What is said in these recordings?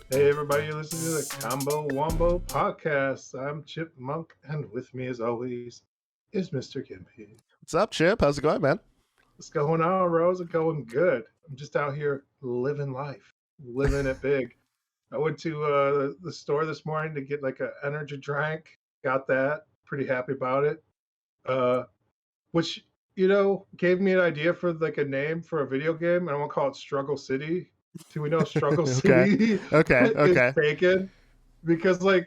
Hey everybody, you're listening to the Combo Wombo podcast. I'm Chip Monk, and with me as always is Mr. Gimpy. What's up, Chip? How's it going, man? What's going on, Rose? It's going good. I'm just out here living life, living it big. I went to the store this morning to get like an energy drink. Got that. Pretty happy about it. Uh, which gave me an idea for like a name for a video game. I won't call it Struggle City. Do we know Struggle Okay. City Okay. is Okay. taken? Because like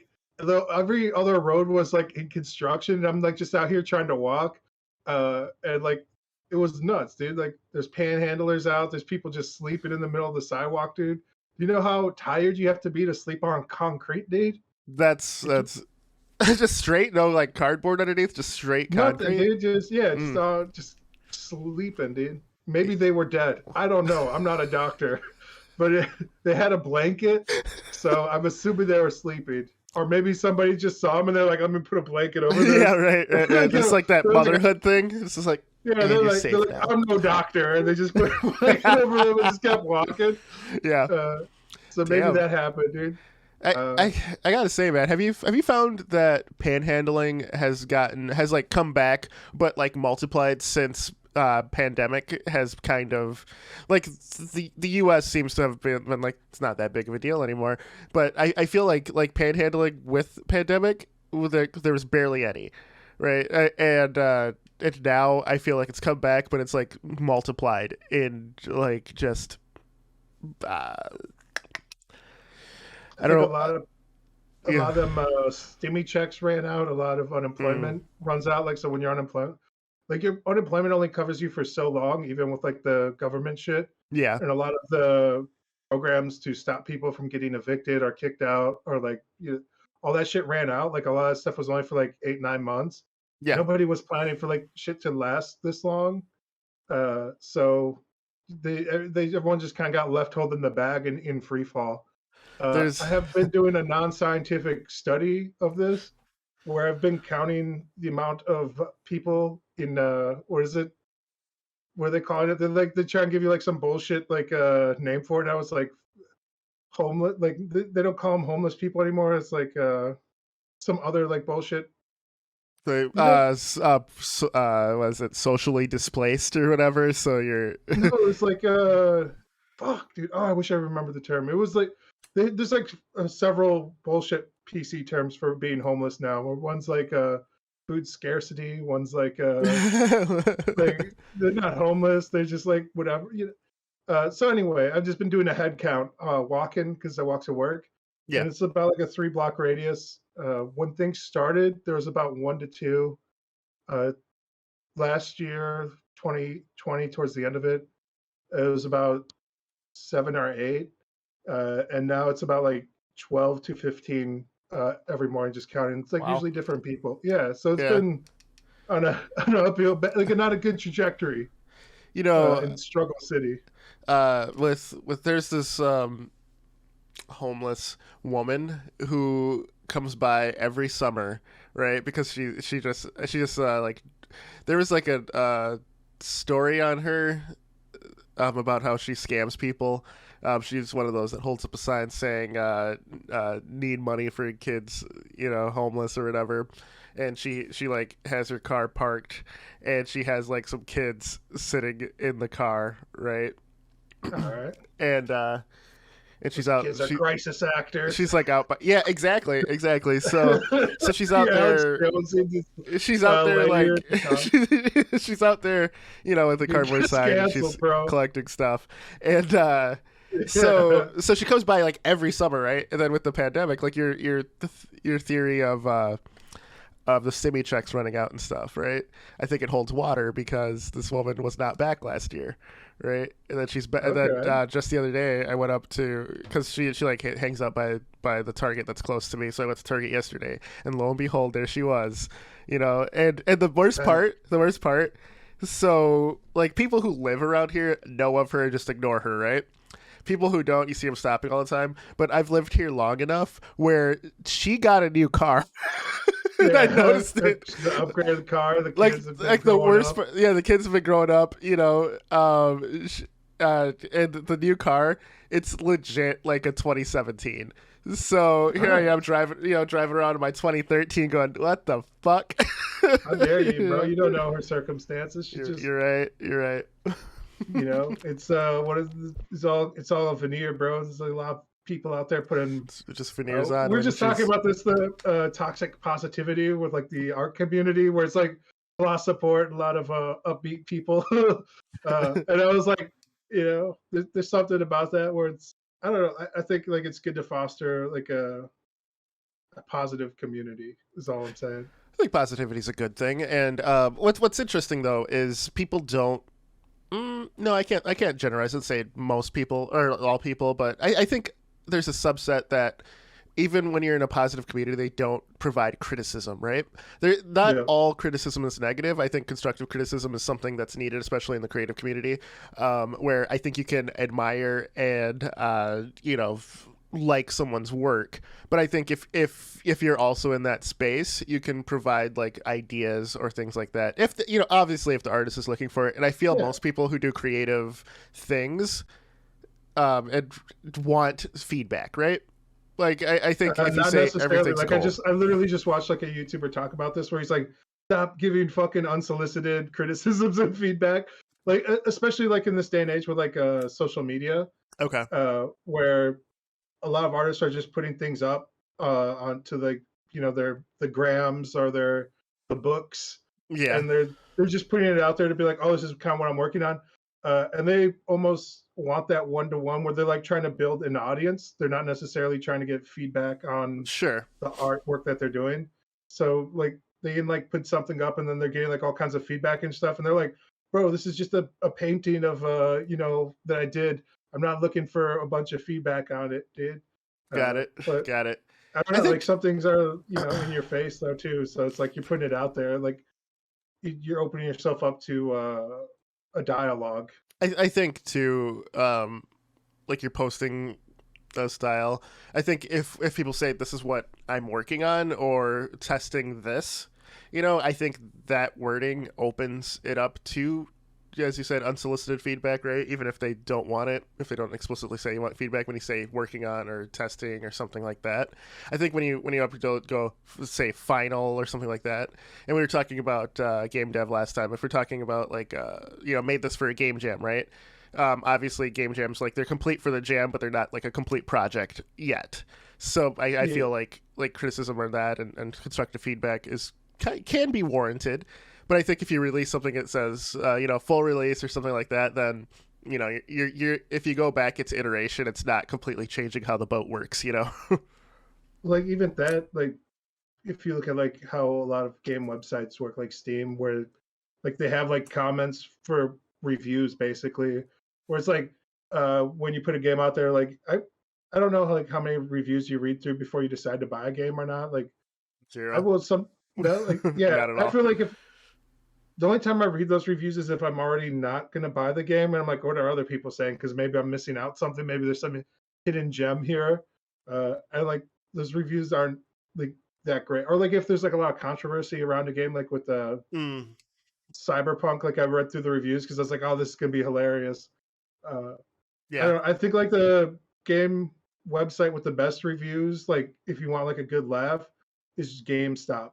every other road was like in construction, and I'm like just out here trying to walk, and like it was nuts, dude. Like there's panhandlers out, there's people just sleeping in the middle of the sidewalk, dude. You know how tired you have to be to sleep on concrete, dude? That's just straight, no like cardboard underneath, just straight Nothing, concrete. dude. Mm. Just sleeping, dude. Maybe they were dead. I don't know. I'm not a doctor, but they had a blanket, so I'm assuming they were sleeping. Or maybe somebody just saw them and they're like, "Let me put a blanket over Yeah, this." right. It's like that motherhood thing. It's just like, Yeah, and you're they're safe like, now. "I'm no doctor," and they just put a blanket over them and just kept walking. Yeah. So maybe Damn. that happened, dude. I, Uh, I I gotta say, man, have you found that panhandling has like come back, but like multiplied since pandemic has kind of like the U.S. seems to have been like it's not that big of a deal anymore, but I feel like panhandling with pandemic there was barely any, right? And now I feel like it's come back, but it's like multiplied in like just uh, I I don't think know. a Yeah. lot of them stimmy checks ran out. A lot of Mm, unemployment runs out. Like so, when you're unemployed, like your unemployment only covers you for so long, even with like the government shit. yeah. And a lot of the programs to stop people from getting evicted or kicked out or like all that shit ran out. Like a lot of stuff was only for like 8 9 months. Yeah. Nobody was planning for like shit to last this long. So they everyone just kind of got left holding the bag in free fall. I There's have been doing a non-scientific study of this, where I've been counting the amount of people in what is it? What are they calling it? They try and give you like some bullshit like name for it. I was like homeless. Like they don't call them homeless people anymore. It's like some other like bullshit. the You know? was it socially displaced or whatever? So you're No, it's like fuck, dude. Oh, I wish I remember the term. It was like there's like several bullshit PC terms for being homeless now. Where one's like food scarcity, one's like they're not homeless, they're just like whatever. So anyway, I've just been doing a head count, walking because I walk to work, yeah. and it's about like a 3 block radius. When things started, there was about 1 to 2. Uh, Last year, 2020, towards the end of it, it was about 7 or 8, and now it's about like 12 to 15 every morning, just counting. It's like Wow. usually different people. Yeah, so it's Yeah. been on a on an uphill, like not a good trajectory You know, in Struggle City. with there's this homeless woman who comes by every summer, right? Because she just like there was like a story on her about how she scams people. She's one of those that holds up a sign saying "need money for kids, homeless or whatever." And she like has her car parked, and she has like some kids sitting in the car, right? All right, And and those she's out. kids are crisis actors. She's like out, but yeah, exactly. So she's out Yeah, Alex there. Jones in this She's out there later. like she's out there, with a He cardboard gets sign, and canceled, she's bro. collecting stuff, and Yeah. so she comes by like every summer, right? And then with the pandemic, like your theory of the stimmy checks running out and stuff, right? I think it holds water because this woman was not back last year, right? And then and then Okay. just the other day I went up to because she like hangs out by the Target that's close to me, so I went to Target yesterday, and lo and behold, there she was, and the worst part. So like people who live around here know of her and just ignore her, right? People who don't, you see them stopping all the time. But I've lived here long enough where she got a new car. And I Yeah, noticed it. the upgrade of the car. The like kids have been like the growing worst up. part, yeah, the kids have been growing up, and the new car, it's legit like a 2017. So here I Oh, am driving around in my 2013, going, "What the fuck?" how dare you, You bro? know? You don't know her circumstances. She just, You're right. You're right. it's what is this? It's all a veneer, bro. There's a lot of people out there putting. It's just veneers on We're when just talking she's about this the toxic positivity with like the art community, where it's like a lot of support, a lot of upbeat people, and I was like, there's something about that where it's I don't know. I think like it's good to foster like a positive community. Is all I'm saying. I think positivity is a good thing. And what's interesting though is people don't. No, I can't generalize and say most people or all people, but I think there's a subset that even when you're in a positive community, they don't provide criticism, right? Not Yeah, all criticism is negative. I think constructive criticism is something that's needed, especially in the creative community, where I think you can admire and like someone's work. But I think if you're also in that space, you can provide like ideas or things like that. If obviously if the artist is looking for it, and I feel yeah. most people who do creative things and want feedback, right? Like I think if you Not say necessarily. everything's Like gold, I literally just watched like a YouTuber talk about this where he's like, stop giving fucking unsolicited criticisms and feedback. Like especially like in this day and age with like social media, okay, where a lot of artists are just putting things up onto like their the grams or their the books, yeah, and they're just putting it out there to be like, oh, this is kind of what I'm working on, and they almost want that one to one where they're like trying to build an audience. They're not necessarily trying to get feedback on sure, the artwork that they're doing. So like they can like put something up and then they're getting like all kinds of feedback and stuff, and they're like, bro, this is just a painting of that I did. I'm not looking for a bunch of feedback on it, dude. got it, But got it. I don't I know, like think some things are, in your face though too. So it's like you're putting it out there, like you're opening yourself up to a dialogue. I think too, like you're posting the style. I think if people say this is what I'm working on or testing this, I think that wording opens it up to, as you said, unsolicited feedback, right? Even if they don't want it, if they don't explicitly say you want feedback, when you say working on or testing or something like that. I think when you up to go say final or something like that, and we were talking about game dev last time. If we're talking about like made this for a game jam, right? Obviously, game jams like they're complete for the jam, but they're not like a complete project yet. So I Yeah, feel like criticism or that and constructive feedback is can be warranted. But I think if you release something that says full release or something like that, then you're if you go back its iteration, it's not completely changing how the boat works. like even that, like if you look at like how a lot of game websites work, like Steam, where like they have like comments for reviews basically, where it's like when you put a game out there, like I don't know like how many reviews you read through before you decide to buy a game or not. Like I Zero. will some that like yeah, Not at I all. feel like if the only time I read those reviews is if I'm already not gonna buy the game and I'm like, what are other people saying? Because maybe I'm missing out something. Maybe there's some hidden gem here. I like those reviews aren't like that great. Or like if there's like a lot of controversy around a game, like with the Mm, Cyberpunk, like I read through the reviews because I was like, oh, this is gonna be hilarious. Uh, I yeah. don't know. I think like the game website with the best reviews, like if you want like a good laugh, is GameStop.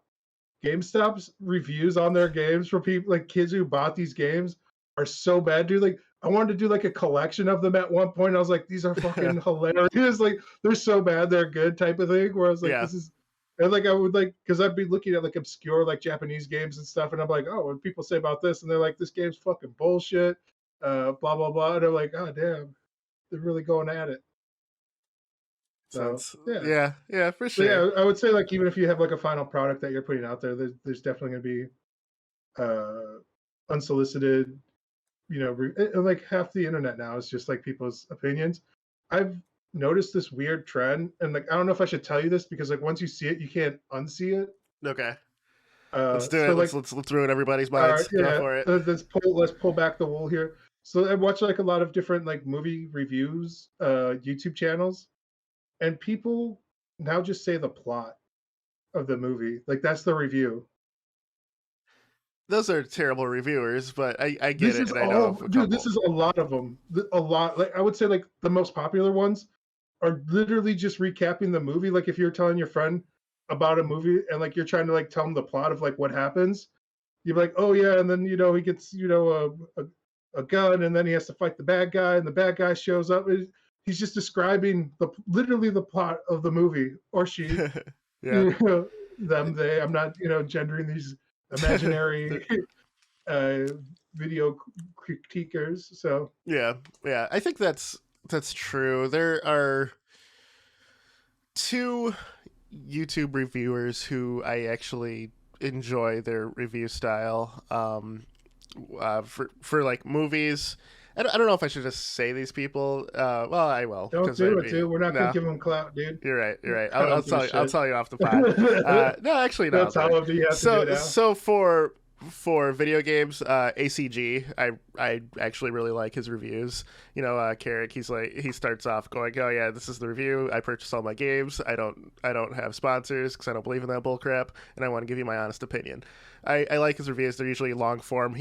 GameStop's reviews on their games for people like kids who bought these games are so bad, dude. Like I wanted to do like a collection of them at one point. I was like, these are fucking hilarious. Like they're so bad, they're good type of thing. Where I was like, Yeah. this is and like I would like because I'd be looking at like obscure like Japanese games and stuff, and I'm like, oh, what do people say about this? And they're like, this game's fucking bullshit, blah blah blah. And I'm like, oh damn, they're really going at it. So Sense. yeah. Yeah. Yeah. For So sure. yeah, I would say like even if you have like a final product that you're putting out there, there's definitely gonna be unsolicited, and like half the internet now is just like people's opinions. I've noticed this weird trend, and like I don't know if I should tell you this because like once you see it, you can't unsee it. Okay. Let's do So it. like, Let's ruin everybody's all right, minds. Go yeah, for it. let's pull back the wool here. So I watch like a lot of different like movie reviews, YouTube channels, and people now just say the plot of the movie, like that's the review. those are terrible reviewers, but I get This it, is and I know of all, a dude. This couple. is a lot of them. A lot. Like I would say, like the most popular ones are literally just recapping the movie. Like if you're telling your friend about a movie and like you're trying to like tell them the plot of like what happens, you're like, oh yeah, and then he gets a gun, and then he has to fight the bad guy, and the bad guy shows up. He's just describing literally the plot of the movie, or she, Yeah. you know, them, they. I'm not gendering these imaginary uh, video critiquers. So Yeah, yeah. I think that's true. There are two YouTube reviewers who I actually enjoy their review style. For like movies. I don't know if I should just say these people. Well, I will don't because do it, dude. We're not gonna no. give them clout, dude. You're right. You're right. I I'll don't give a tell you. I'll shit. tell you off the pod. No, actually, no. That's how long do you have to do now? So for video games, ACG, I actually really like his reviews. You know, Carrick, he starts off going, oh yeah, this is the review. I purchase all my games. I don't have sponsors because I don't believe in that bullcrap, and I want to give you my honest opinion. I like his reviews. They're usually long form.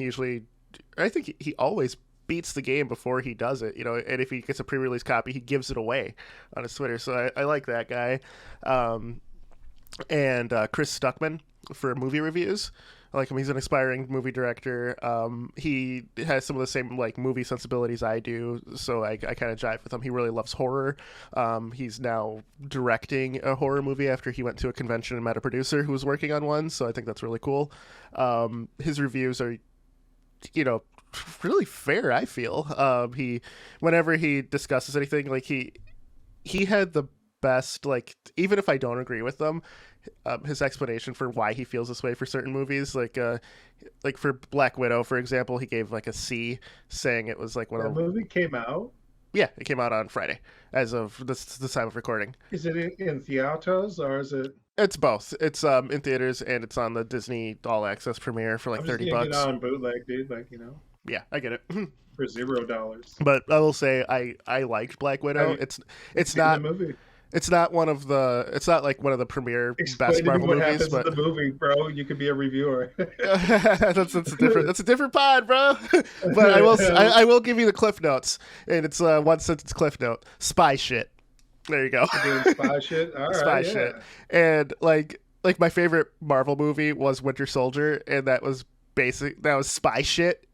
I think he always beats the game before he does it, and if he gets a pre-release copy, he gives it away on his Twitter. So I like that guy. And Chris Stuckman for movie reviews. I like him. He's an aspiring movie director. He has some of the same like movie sensibilities I do, so I kind of jive with him. He really loves horror. He's now directing a horror movie after he went to a convention and met a producer who was working on one, so I think that's really cool. His reviews are, really fair, I feel. Whenever he discusses anything, like he had the best, like, even if I don't agree with them, his explanation for why he feels this way for certain movies, like for Black Widow, for example, he gave like a C, saying it was like one That of the. movie came out. Yeah, it came out on Friday, as of this time of recording. Is it in theaters or is it? It's both. It's in theaters and it's on the Disney All Access premiere for like I'm just 30 gonna get bucks. on bootleg, dude. Like Yeah, I get it. for $0. But I will say I liked Black Widow. Have It's seen not the movie. it's not like one of the premier Explain best to me Marvel what movies, happens but in the movie, bro. You could be a reviewer. that's a different pod, bro. But I will give you the cliff notes, and it's a one sentence cliff note: spy shit. There you go. Doing spy shit. All right, Spy yeah. shit. And like my favorite Marvel movie was Winter Soldier, and that was spy shit,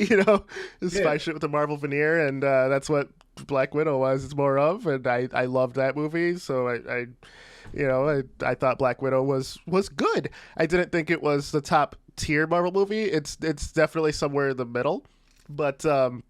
spy shit with the Marvel veneer, and that's what Black Widow was. It's more of, and I loved that movie, so I thought Black Widow was good. I didn't think it was the top tier Marvel movie. It's definitely somewhere in the middle, but I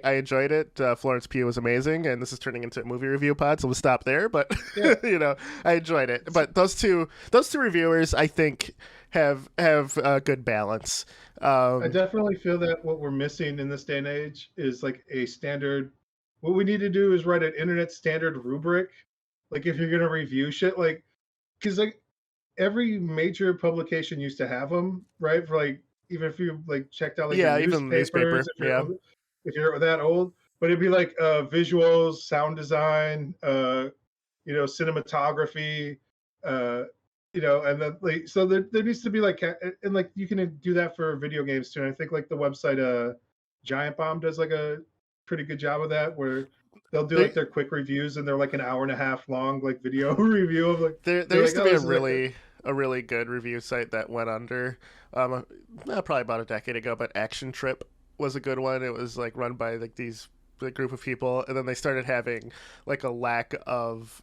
enjoyed it. Florence Pugh was amazing, and this is turning into a movie review pod, so we'll stop there. But Yeah. I enjoyed it. But those two reviewers, I think, have a good balance. I definitely feel that what we're missing in this day and age is like a standard. What we need to do is write an internet standard rubric. Like if you're gonna review shit, like because like every major publication used to have them, right? For like even if you like checked out like Yeah, the even the newspaper. newspapers, Yeah. if you're that old, but it'd be like visuals, sound design, cinematography, uh, and then like so there needs to be like and like you can do that for video games too. And I think like the website Giant Bomb does like a pretty good job of that, where they'll do They, like their quick reviews and they're like an hour and a half long like video review of like there they're used like, to be oh, this is a really good review site that went under, probably about a decade ago, but Action Trip was a good one. It was like run by like these group of people, and then they started having like a lack of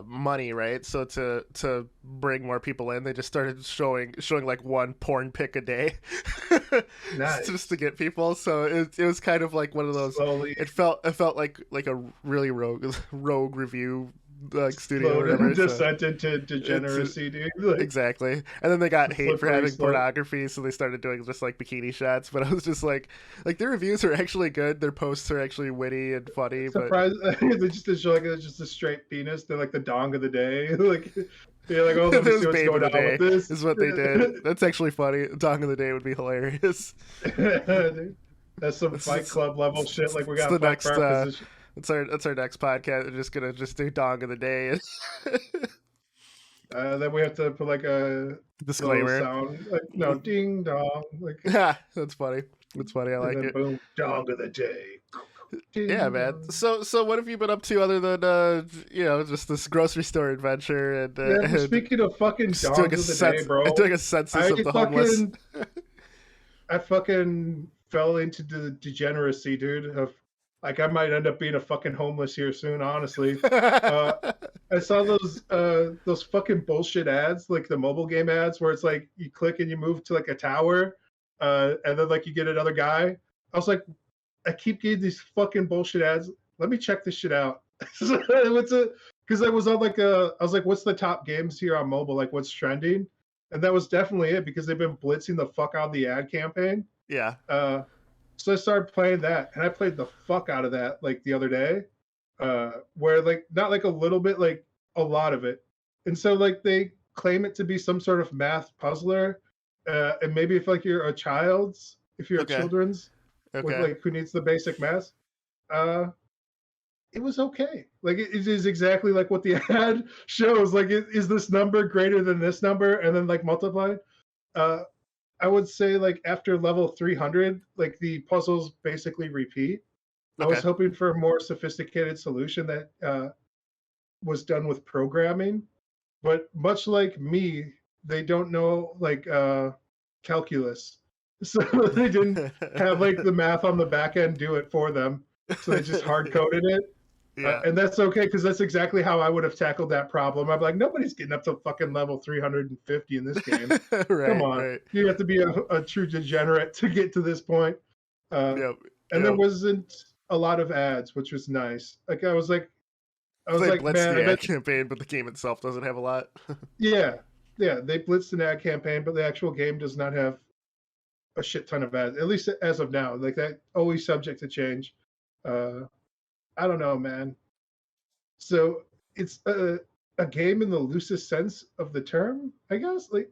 money, right? So to bring more people in, they just started showing like one porn pic a day, nice. just to get people. So it was kind of like one of those. Slowly. It felt like a really rogue review like studio or whatever. Descent into degeneracy, dude. Like, exactly. And then they got hate for having slope. pornography, so they started doing just like bikini shots. But I was just like their reviews are actually good. Their posts are actually witty and funny. Surprised they just show like it's just a straight penis. They're like the dong of the day. Like you're like, oh, let me see what's going on with this. Is what they did. That's actually funny. Dong of the day would be hilarious. Dude, that's some Fight Club level shit. Like we got the next. position. That's our next podcast. We're just gonna do dong of the day. Then we have to put like a little Disclaimer. sound, like no ding dong, like, That's funny. That's funny. I and like then it. boom, dog of the day. Yeah, Ding man. dong. So what have you been up to other than just this grocery store adventure Yeah, but and speaking of fucking just doing a dogs of the day, doing bro, a census I of the homeless? fucking I fucking fell into the degeneracy, dude. Of like I might end up being a fucking homeless here soon, honestly. Uh, I saw those fucking bullshit ads, like the mobile game ads, where it's like you click and you move to like a tower, and then like you get another guy. I was like, I keep getting these fucking bullshit ads. Let me check this shit out. What's it? Because I was on like I was like, what's the top games here on mobile? Like, what's trending? And that was definitely it because they've been blitzing the fuck out of the ad campaign. Yeah. Uh, so I started playing that, and I played the fuck out of that like the other day, where like not like a little bit, like a lot of it. And so like they claim it to be some sort of math puzzler, and maybe if like you're a child's, if you're a Okay. children's with Okay. like who needs the basic math, uh, it was okay. Like it is exactly like what the ad shows. Like, is this number greater than this number, and then like multiplied? Uh, I would say like after level 300, like the puzzles basically repeat. I was Okay. hoping for a more sophisticated solution that was done with programming, but much like me, they don't know like calculus, so they didn't have like the math on the back end do it for them. So they just hard coded it, Yeah. and that's okay because that's exactly how I would have tackled that problem. I'm like, nobody's getting up to fucking level 350 in this game. Come Right. on, Right. you have to be a true degenerate to get to this point. Uh, Yep. and there Yep. wasn't a lot of ads, which was nice. Like I So was they like, blitz man, I the ad bet, campaign, but the game itself doesn't have a lot. yeah, yeah, they blitzed an ad campaign, but the actual game does not have a shit ton of ads, at least as of now. Like that, always subject to change. Uh, I don't know, man. So it's a game in the loosest sense of the term, I guess. Like,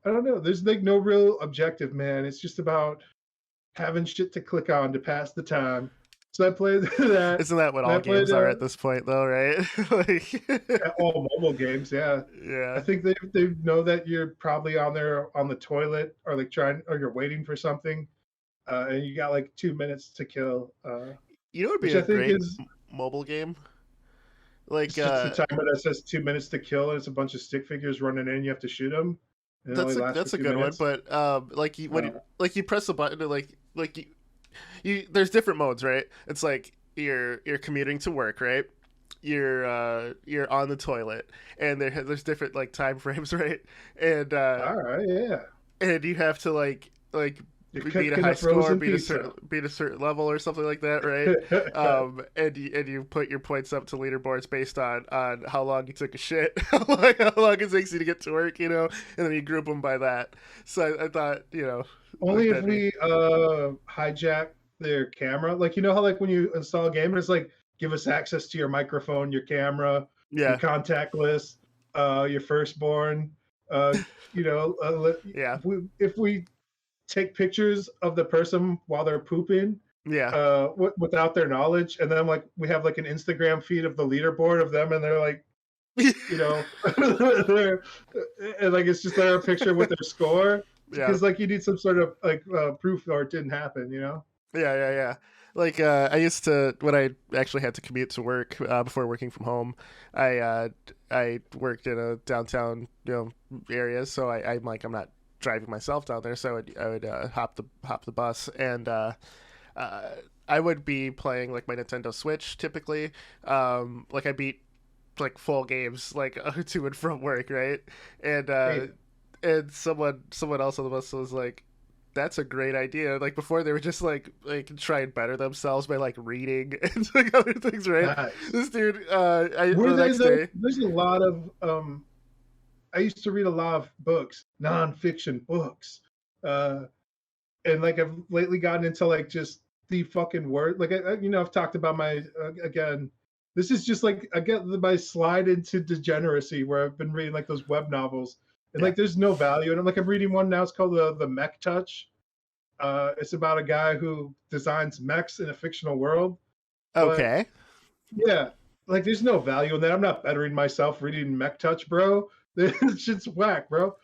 I don't know. There's like no real objective, man. It's just about having shit to click on to pass the time. So I played that, Isn't that what and I all played games are at this point, though? Right? Like, all mobile games. Yeah, I yeah. think they know that you're probably on there on the toilet or like trying or you're waiting for something, and you got like 2 minutes to kill, You know, what would be which I a think great is mobile game. Like, it's just the timer that says 2 minutes to kill, and it's a bunch of stick figures running in. You have to shoot them, and it only lasts for that's a two good one. minutes. But like when Uh, you press the button, to, like you there's different modes, right? It's like you're commuting to work, right? You're on the toilet, and there's different like time frames, right? And all right, yeah, and you have to like you're beat a cooking high a score, frozen pizza. beat a certain level or something like that, right? And you put your points up to leaderboards based on how long you took a shit, how long it takes you to get to work, and then you group them by that. So I thought, Only if that'd be we hijack their camera. Like you know how like when you install a game, it's like give us access to your microphone, your camera, your yeah, contact list, your firstborn. Uh, yeah, if we take pictures of the person while they're pooping, yeah. without their knowledge, and then like we have like an Instagram feed of the leaderboard of them, and they're like, they're and like it's just their picture with their score Yeah, because like you need some sort of like proof or it didn't happen. yeah. Like I used to when I actually had to commute to work before working from home. I worked in a downtown area, so I'm not driving myself down there, so I would hop the bus and uh, I would be playing like my Nintendo Switch typically. Like I beat like full games like to and from work, right? And Hey, and someone else on the bus was like, "That's a great idea." Like before, they were just like try and better themselves by like reading and like other things, right? nice. This dude, Were the they next though? day, There's a lot of I used to read a lot of books, nonfiction books, uh, and like I've lately gotten into like just the fucking word. Like I've talked about my again. This is just like I get my slide into degeneracy where I've been reading like those web novels and yeah, like there's no value. And I'm reading one now. It's called the Mech Touch. It's about a guy who designs mechs in a fictional world. But okay, yeah, like there's no value in that. I'm not bettering myself reading Mech Touch, bro. This shit's whack, bro.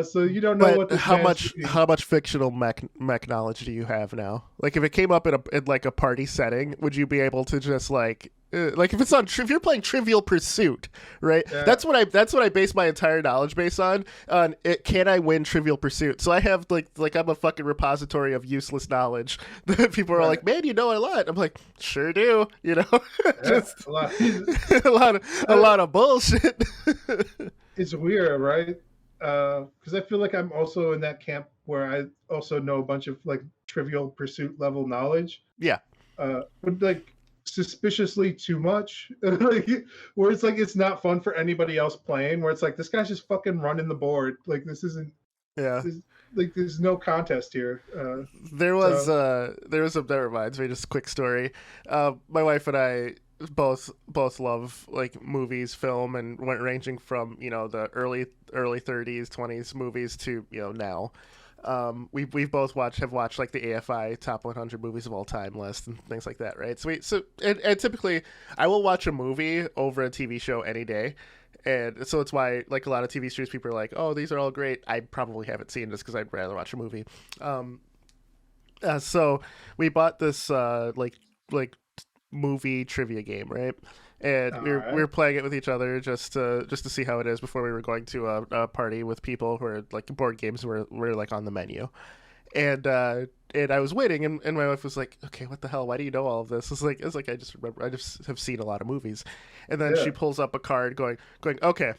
So you don't know But what this man's reading. how much fictional mech knowledge do you have now? Like, if it came up in like a party setting, would you be able to just like if it's on if you're playing Trivial Pursuit, right? Yeah, That's what I base my entire knowledge base on it. Can I win Trivial Pursuit? So I have like I'm a fucking repository of useless knowledge that people are right. like, man, you know a lot. I'm like, sure do, you know, Yeah, just a lot. a lot of bullshit. It's weird, right? Because I feel like I'm also in that camp where I also know a bunch of like Trivial Pursuit level knowledge, Yeah. but like suspiciously too much. Like, where it's like it's not fun for anybody else playing. Where it's like this guy's just fucking running the board. Like this isn't. Yeah. This, like there's no contest here. There was a that reminds me, just a quick story. My wife and I both love like movies, film, and went ranging from, you know, the early 30s 20s movies to, you know, now. We've both have watched like the AFI top 100 movies of all time list and things like that, right? And typically I will watch a movie over a TV show any day. And so it's why, like, a lot of TV series, people are like, "Oh, these are all great." I probably haven't seen just because I'd rather watch a movie. So we bought this like movie trivia game, right? And All we were right. playing it with each other just to see how it is before we were going to a party with people who are like board games were like on the menu. And I was waiting, and my wife was like, "Okay, what the hell? Why do you know all of this?" It's like I just remember, I just have seen a lot of movies. And then Yeah. she pulls up a card, going, "Okay."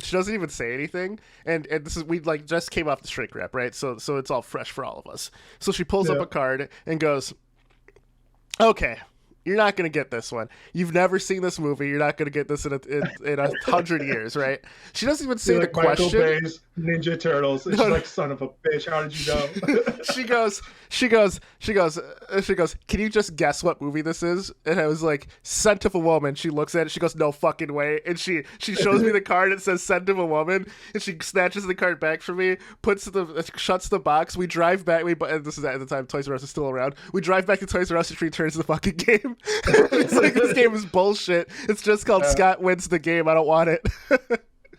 She doesn't even say anything, and this is we like just came off the shrink wrap, right? So it's all fresh for all of us. So she pulls up Yeah. a card and goes, "Okay, you're not gonna get this one. You've never seen this movie. You're not gonna get this in 100 years, right?" She doesn't even say You're the like Michael question. Bay's Ninja Turtles. And she's No, like, son of a bitch, how did you know? she goes, she goes, "Can you just guess what movie this is?" And I was like, "Scent of a Woman." She looks at it, she goes, "No fucking way." And she shows me the card, it says Scent of a Woman, and she snatches the card back from me, shuts the box. We drive back, and this is at the time Toys R Us is still around. We drive back to Toys R Us, and she returns the fucking game. It's like, this game is bullshit. It's just called uh, Scott Wins the Game. I don't want it.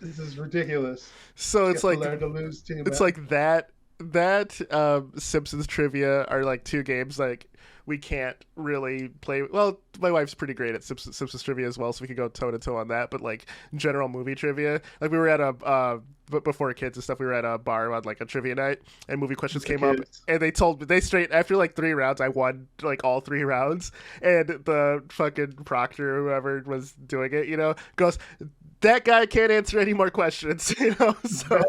this is ridiculous. So You it's have to like learn to lose too, it's man. like that Simpsons trivia are like two games like we can't really play. Well, my wife's pretty great at Simpsons trivia as well, so we could go toe to toe on that. But like general movie trivia, like we were at a but before kids and stuff, we were at a bar on like a trivia night, and movie questions The came up, kids. and they told me they straight after like 3 rounds, I won like all 3 rounds, and the fucking proctor or whoever was doing it, you know, goes, "That guy can't answer any more questions," you know.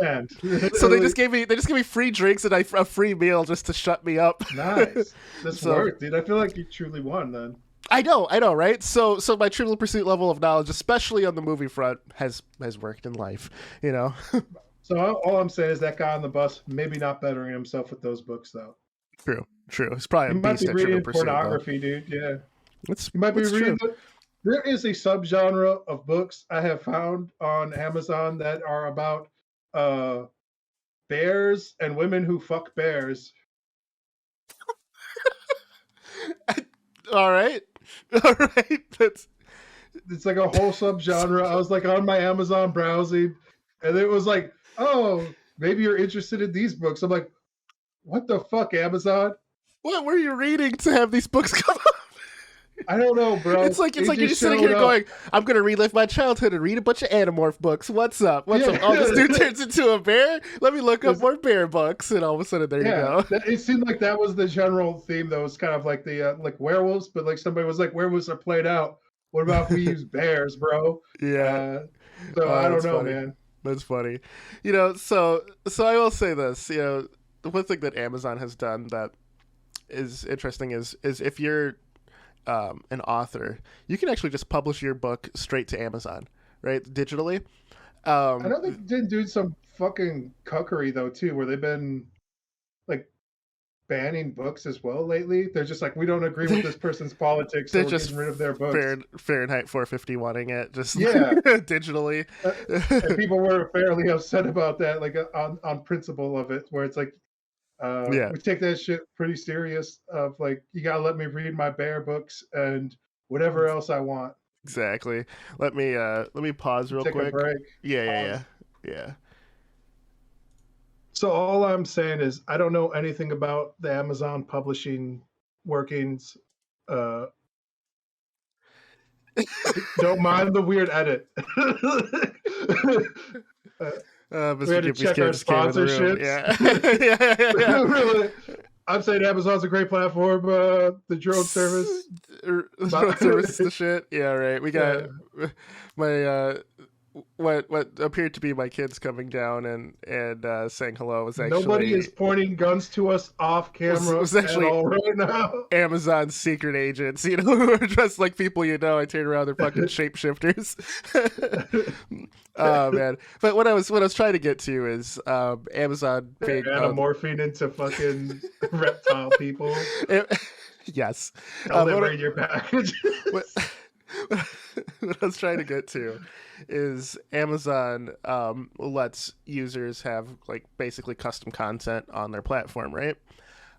Man. So they just gave me free drinks and a free meal just to shut me up. Nice. That's So worth, dude. I feel like you truly won then. I know, right? So my Trivial Pursuit level of knowledge, especially on the movie front, has worked in life, you know. So all I'm saying is that guy on the bus, maybe not bettering himself with those books, though. True. It's probably You a might be beast at Trivial reading Pursuit though. pornography, dude. Yeah. It's You might be it's reading. true. There is a subgenre of books I have found on Amazon that are about uh, bears and women who fuck bears. All right, all right. That's It's like a whole subgenre. I was like on my Amazon browsing, and it was like, oh, maybe you're interested in these books. I'm like, what the fuck, Amazon? what were you reading to have these books come up? I don't know, bro. It's like They you're just just sitting showed here up. going, "I'm gonna relive my childhood and read a bunch of Animorph books. What's up? What's Yeah, up? Oh, this dude turns into a bear. Let me look up more bear books." And all of a sudden, there you yeah. go. It seemed like that was the general theme. That was kind of like the like werewolves, but like somebody was like, werewolves are played out. What about if we use bears, bro? Yeah. Uh, so I Oh, don't that's know, funny. man. That's funny. You know, so I will say this. You know, the one thing that Amazon has done that is interesting is if you're an author, you can actually just publish your book straight to Amazon, right, digitally. I know they've been doing some fucking cuckery though too, where they've been like banning books as well lately. They're just like, we don't agree with this person's politics, so They're we're just getting rid of their books. Fahrenheit 451ing it just Yeah, digitally. uh, and people were fairly upset about that, like on principle of it, where it's like, Yeah, we take that shit pretty serious. Of like, you gotta let me read my bear books and whatever else I want. exactly. Let me pause real Take a quick. break. Yeah. Pause. Yeah. So all I'm saying is I don't know anything about the Amazon publishing workings. Uh, don't mind the weird edit. uh, we Mr. had to Gimpy's check kid our just came in the room. sponsorships. Yeah. Yeah. Really, I'm saying Amazon's a great platform. The drone service, Road service is the shit. Yeah, right. We got yeah. my what appeared to be my kids coming down and saying hello was Nobody actually is pointing guns to us off camera was at actually all right now. Amazon secret agents, you know, who are dressed like people you know. I turn around, they're fucking shapeshifters. Oh man! But what I was trying to get to is Amazon They're being anamorphing into fucking reptile people. yes. Tell them read your package. what, what I was trying to get to is Amazon lets users have like basically custom content on their platform, right?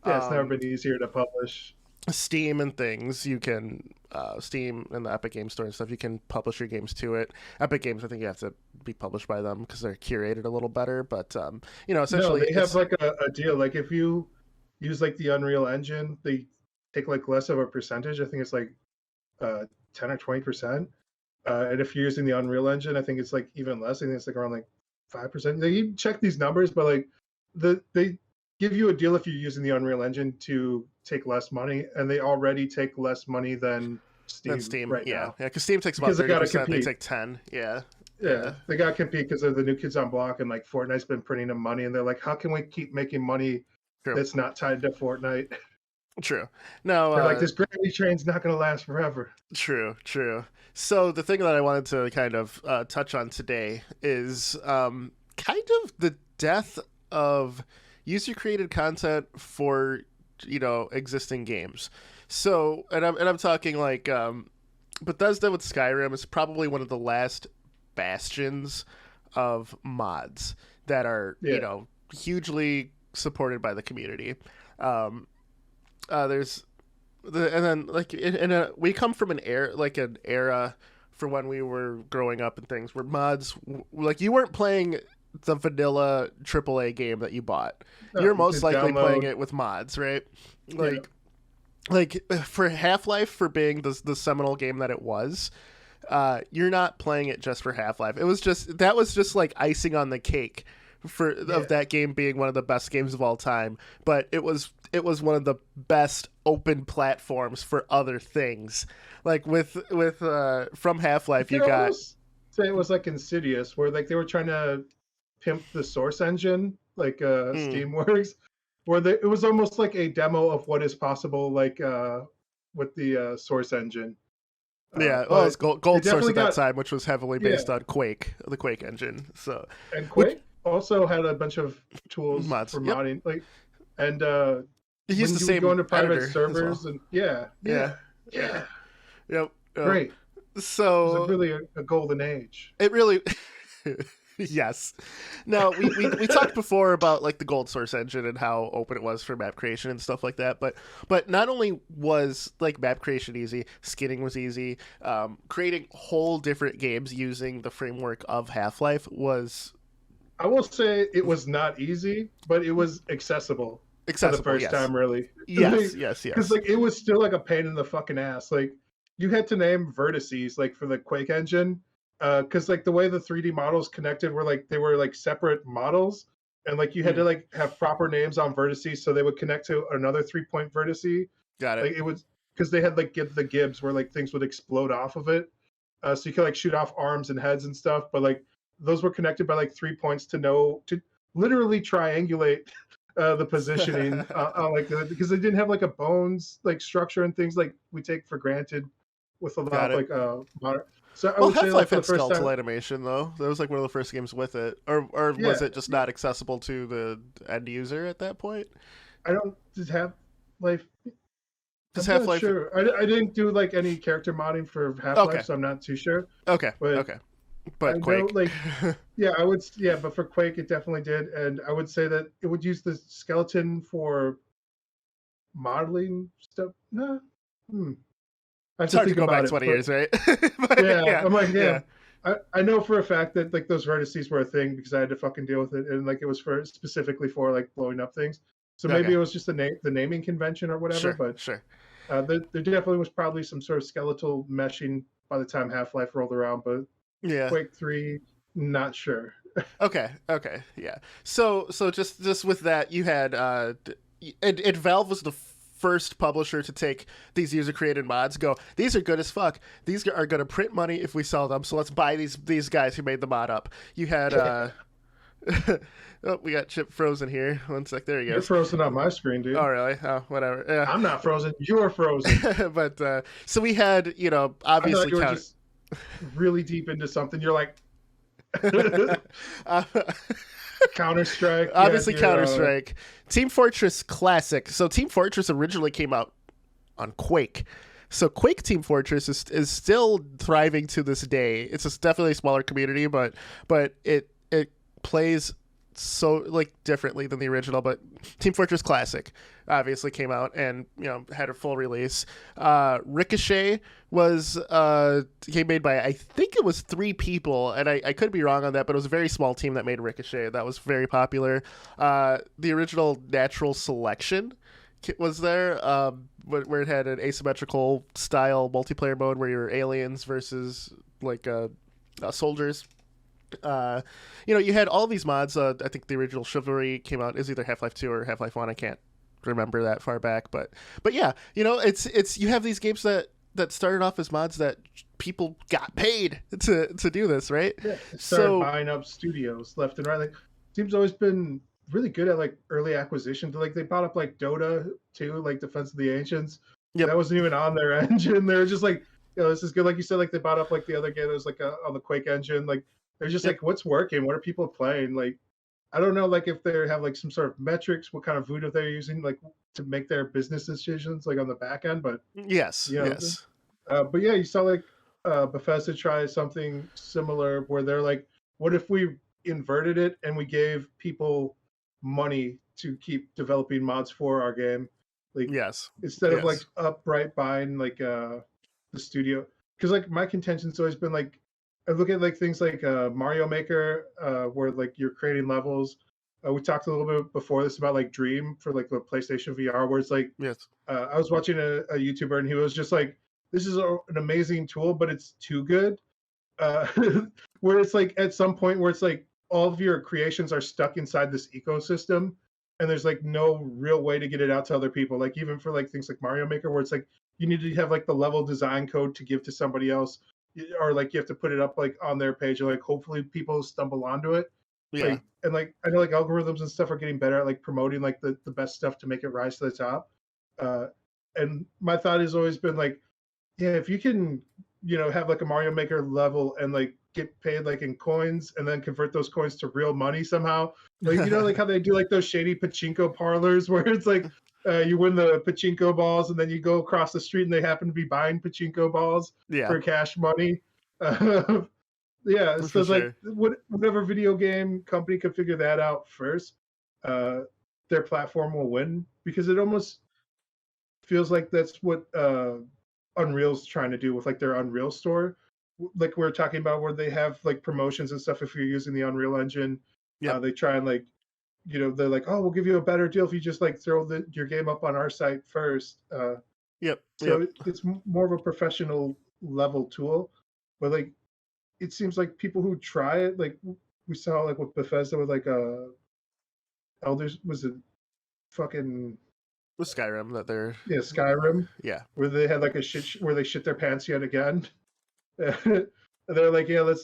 Yeah, it's never been easier to publish. Steam and things, you can Steam and the Epic Game Store and stuff, you can publish your games to it. Epic Games, I think you have to be published by them because they're curated a little better. But you know, essentially, No, they have like a deal. Like if you use like the Unreal Engine, they take like less of a percentage. I think it's like 10 or 20%. And if you're using the Unreal Engine, I think it's like even less. I think it's like around like 5%. They check these numbers, but like they give you a deal if you're using the Unreal Engine to take less money, and they already take less money than Steam right yeah, now. yeah, because Steam takes about Because they gotta 30%. They compete. take 10. Yeah, Yeah, they got to compete because they're the new kids on block, and like Fortnite's been printing them money, and they're like, how can we keep making money true, that's not tied to Fortnite? true. No, They're like, this gravity train's not going to last forever. true, true. So the thing that I wanted to kind of touch on today is kind of the death of user-created content for, you know, existing games. So, and I'm talking like Bethesda with Skyrim is probably one of the last bastions of mods that are, you know, hugely supported by the community. There's and then like we come from an era for when we were growing up and things where mods, like, you weren't playing the vanilla AAA game that you bought. No, You're most likely download. playing it with mods, right? Like for Half-Life, for being the seminal game that it was, you're not playing it just for Half-Life. It was just like icing on the cake of that game being one of the best games of all time. But it was one of the best open platforms for other things. Like with from Half-Life, you got say it was like Insidious, where like they were trying to pimp the Source engine, like Steamworks, where it was almost like a demo of what is possible, like with the Source engine. Yeah, well, it's GoldSrc at that time, which was heavily based on Quake, the Quake engine. So, and Quake also had a bunch of tools mods for modding, like, and it used the same go into private editor servers, well. and yep. Great. So it was really a golden age. It really. Yes. Now we talked before about like the GoldSrc engine and how open it was for map creation and stuff like that, but not only was like map creation easy, skinning was easy. Creating whole different games using the framework of Half-Life was. I will say it was not easy, but it was accessible for the first time, really. Yes. Because like it was still like a pain in the fucking ass. Like you had to name vertices like for the Quake engine. Because like the way the 3D models connected were like they were like separate models, and like you had to like have proper names on vertices so they would connect to another 3-point vertice. Got it. Like it was because they had like the gibs where like things would explode off of it, so you could like shoot off arms and heads and stuff. But like those were connected by like 3 points to literally triangulate the positioning like because they didn't have like a bones like structure and things like we take for granted with a lot of like modern. So I would say, Half-Life like, had skeletal animation, though. That was like one of the first games with it, or was it just not accessible to the end user at that point? I don't just Half-Life. Does Half-Life? Sure, I didn't do like any character modding for Half-Life, so I'm not too sure. Okay. But Quake, know, like, but for Quake it definitely did, and I would say that it would use the skeleton for modeling stuff. No, it's hard to go back 20 years, right? I'm like, I I know for a fact that like those vertices were a thing because I had to fucking deal with it, and like it was for specifically for like blowing up things. So maybe Okay, it was just the naming convention or whatever. sure, But sure. there definitely was probably some sort of skeletal meshing by the time Half Life rolled around. But Yeah. Quake 3, not sure. Okay. Okay. Yeah. So just with that, you had and Valve was the first publisher to take these user created mods. Go. These are good as fuck. These are going to print money if we sell them. So let's buy these guys who made the mod up. You had. Oh, we got Chip frozen here. One sec. There he You're goes. frozen on my screen, dude. Oh really? Oh whatever. Yeah. I'm not frozen. You're frozen. But so we had I obviously thought you were just really deep into something. You're like uh, Counter-Strike. obviously your, Counter-Strike. Team Fortress Classic. So Team Fortress originally came out on Quake. So Quake Team Fortress is still thriving to this day. It's definitely a smaller community, but it plays so like differently than the original. But Team Fortress Classic obviously came out and had a full release. Ricochet was came made by I think it was 3 people, and I could be wrong on that, but it was a very small team that made Ricochet. That was very popular. The original Natural Selection was there, where it had an asymmetrical style multiplayer mode where you were aliens versus like soldiers. You had all these mods. I think the original Chivalry came out is either Half-Life 2 or Half-Life 1. I can't remember that far back, but yeah, it's you have these games that started off as mods that people got paid to do this, right? Yeah, started buying up studios left and right. Like, team's always been really good at like early acquisition. Like they bought up like Dota too, like Defense of the Ancients. Yep. That wasn't even on their engine. They were just like, this is good. Like you said, like they bought up like the other game that was like on the Quake engine. Like they're just like, what's working? What are people playing? Like, I don't know, like if they have like some sort of metrics, what kind of voodoo they're using, like to make their business decisions, like on the back end. But yes. but yeah, you saw like Bethesda try something similar where they're like, what if we inverted it and we gave people money to keep developing mods for our game? Like, instead of like upright buying like the studio, because like my contention's always been like, I look at like things like Mario Maker, where like you're creating levels. We talked a little bit before this about like Dream for like the PlayStation VR, where it's like, I was watching a YouTuber and he was just like, this is an amazing tool, but it's too good. Where it's like at some point where it's like all of your creations are stuck inside this ecosystem, and there's like no real way to get it out to other people. Like even for like things like Mario Maker, where it's like you need to have like the level design code to give to somebody else, or like you have to put it up like on their page, and like hopefully people stumble onto it. Like, and like I know like algorithms and stuff are getting better at like promoting like the best stuff to make it rise to the top. And my thought has always been like, yeah, if you can, have like a Mario Maker level and like get paid like in coins and then convert those coins to real money somehow, like like how they do like those shady pachinko parlors where it's like you win the pachinko balls and then you go across the street and they happen to be buying pachinko balls for cash money. Yeah, so it's like whatever video game company could figure that out first, their platform will win, because it almost feels like that's what Unreal's trying to do with like their Unreal store. Like we are talking about, where they have like promotions and stuff if you're using the Unreal Engine. They try and like, they're like, oh, we'll give you a better deal if you just like throw your game up on our site first. So it's more of a professional level tool, but like it seems like people who try it, like we saw like with Bethesda with like Elders, was it fucking with Skyrim that they're Skyrim, where they had like a where they shit their pants yet again. They're like, let's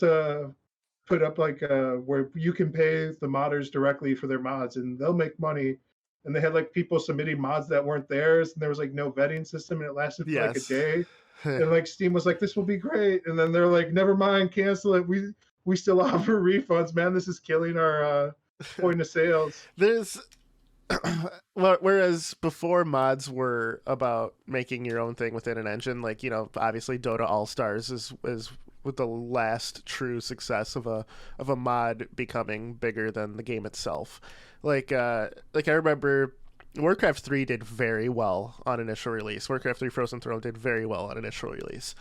put up like where you can pay the modders directly for their mods and they'll make money. And they had like people submitting mods that weren't theirs, and there was like no vetting system, and it lasted for like a day. And like Steam was like, this will be great, and then they're like, never mind, cancel it. We still offer refunds, man. This is killing our point of sales. There's whereas before mods were about making your own thing within an engine, like obviously Dota All Stars is with the last true success of a mod becoming bigger than the game itself. Like I remember Warcraft 3 did very well on initial release. Warcraft 3 Frozen Throne did very well on initial release.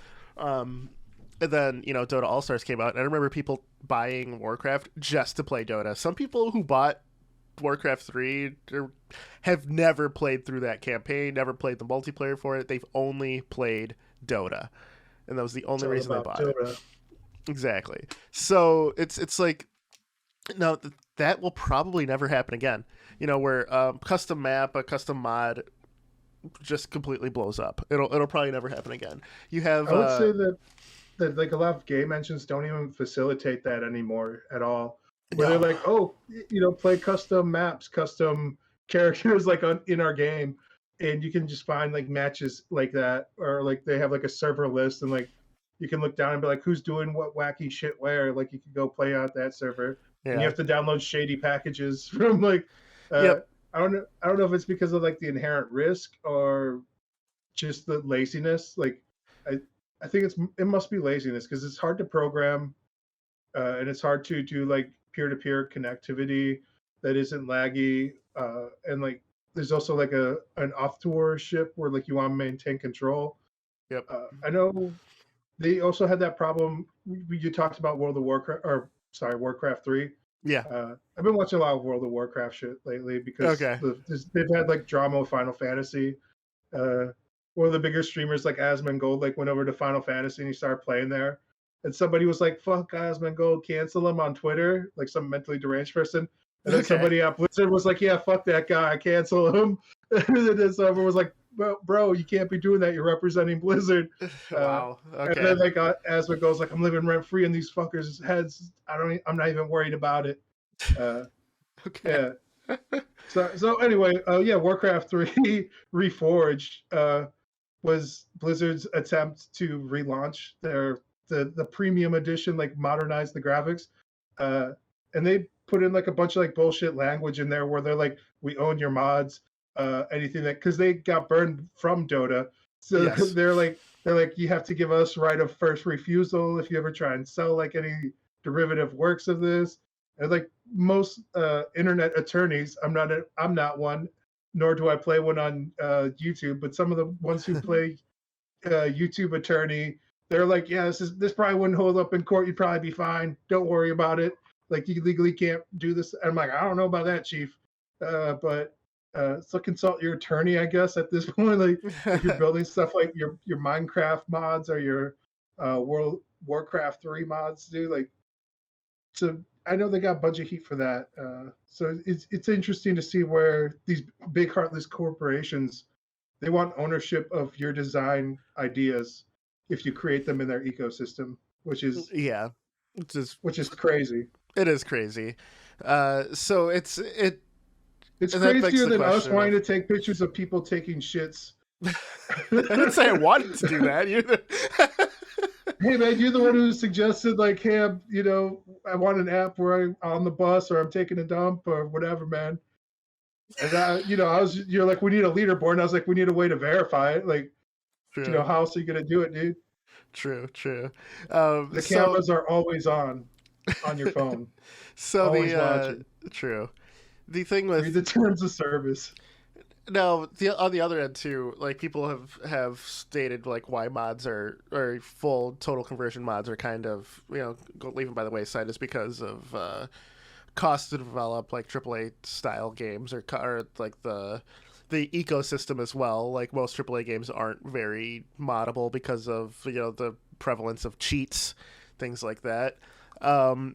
And then, Dota All-Stars came out, and I remember people buying Warcraft just to play Dota. Some people who bought Warcraft 3 have never played through that campaign, never played the multiplayer for it. They've only played Dota. And that was the only reason they bought Dota. it. Exactly. So it's like, no, that will probably never happen again. Where custom map, a custom mod just completely blows up. It'll probably never happen again. You have I would say that like a lot of game engines don't even facilitate that anymore at all. Where they're like, oh, play custom maps, custom characters like in our game, and you can just find like matches like that, or like they have like a server list, and like you can look down and be like, who's doing what wacky shit where? Like you can go play out that server, and you have to download shady packages from like. Yep. I don't know if it's because of like the inherent risk or just the laziness. Like I think it must be laziness because it's hard to program, and it's hard to do like peer-to-peer connectivity that isn't laggy, and like there's also like an authorship where like you want to maintain control. Yep. I know they also had that problem. You talked about Warcraft 3. Yeah. I've been watching a lot of World of Warcraft shit lately because they've had like drama with Final Fantasy. One of the bigger streamers like Asmongold like went over to Final Fantasy and he started playing there. And somebody was like, fuck Asmongold, cancel him on Twitter, like some mentally deranged person. And then somebody at Blizzard was like, yeah, fuck that guy, cancel him. And then someone was like, bro, you can't be doing that. You're representing Blizzard. Wow. Okay. And then like Asmongold's like, I'm living rent free in these fuckers' heads. I'm not even worried about it. Okay. Yeah. So anyway, Warcraft 3 Reforged was Blizzard's attempt to relaunch the premium edition, like modernize the graphics, and they put in like a bunch of like bullshit language in there where they're like, we own your mods, anything that, because they got burned from Dota, so they're like you have to give us right of first refusal if you ever try and sell like any derivative works of this. And like most internet attorneys, I'm not one, nor do I play one on YouTube. But some of the ones who play YouTube attorney, they're like, yeah, this probably wouldn't hold up in court. You'd probably be fine. Don't worry about it. Like you legally can't do this. And I'm like, I don't know about that, Chief. But so consult your attorney, I guess, at this point. Like if you're building stuff like your Minecraft mods or your World Warcraft 3 mods, dude. Like, so I know they got budget heat for that. So it's interesting to see where these big heartless corporations, they want ownership of your design ideas if you create them in their ecosystem, which is crazy. It is crazy. So it's crazier than us wanting to take pictures of people taking shits. I didn't say I wanted to do that. Hey man, you're the one who suggested like, hey, I want an app where I'm on the bus or I'm taking a dump or whatever, man. And you're like, we need a leaderboard, and I was like, we need a way to verify it. Like, True. How else are you gonna do it, dude? True. The cameras are always on your phone. So always watching. True. The thing with read the terms of service. No, on the other end too, like people have stated like why mods or full total conversion mods are kind of leaving by the wayside is because of cost to develop like AAA style games or like the ecosystem as well. Like most AAA games aren't very moddable because of the prevalence of cheats, things like that. I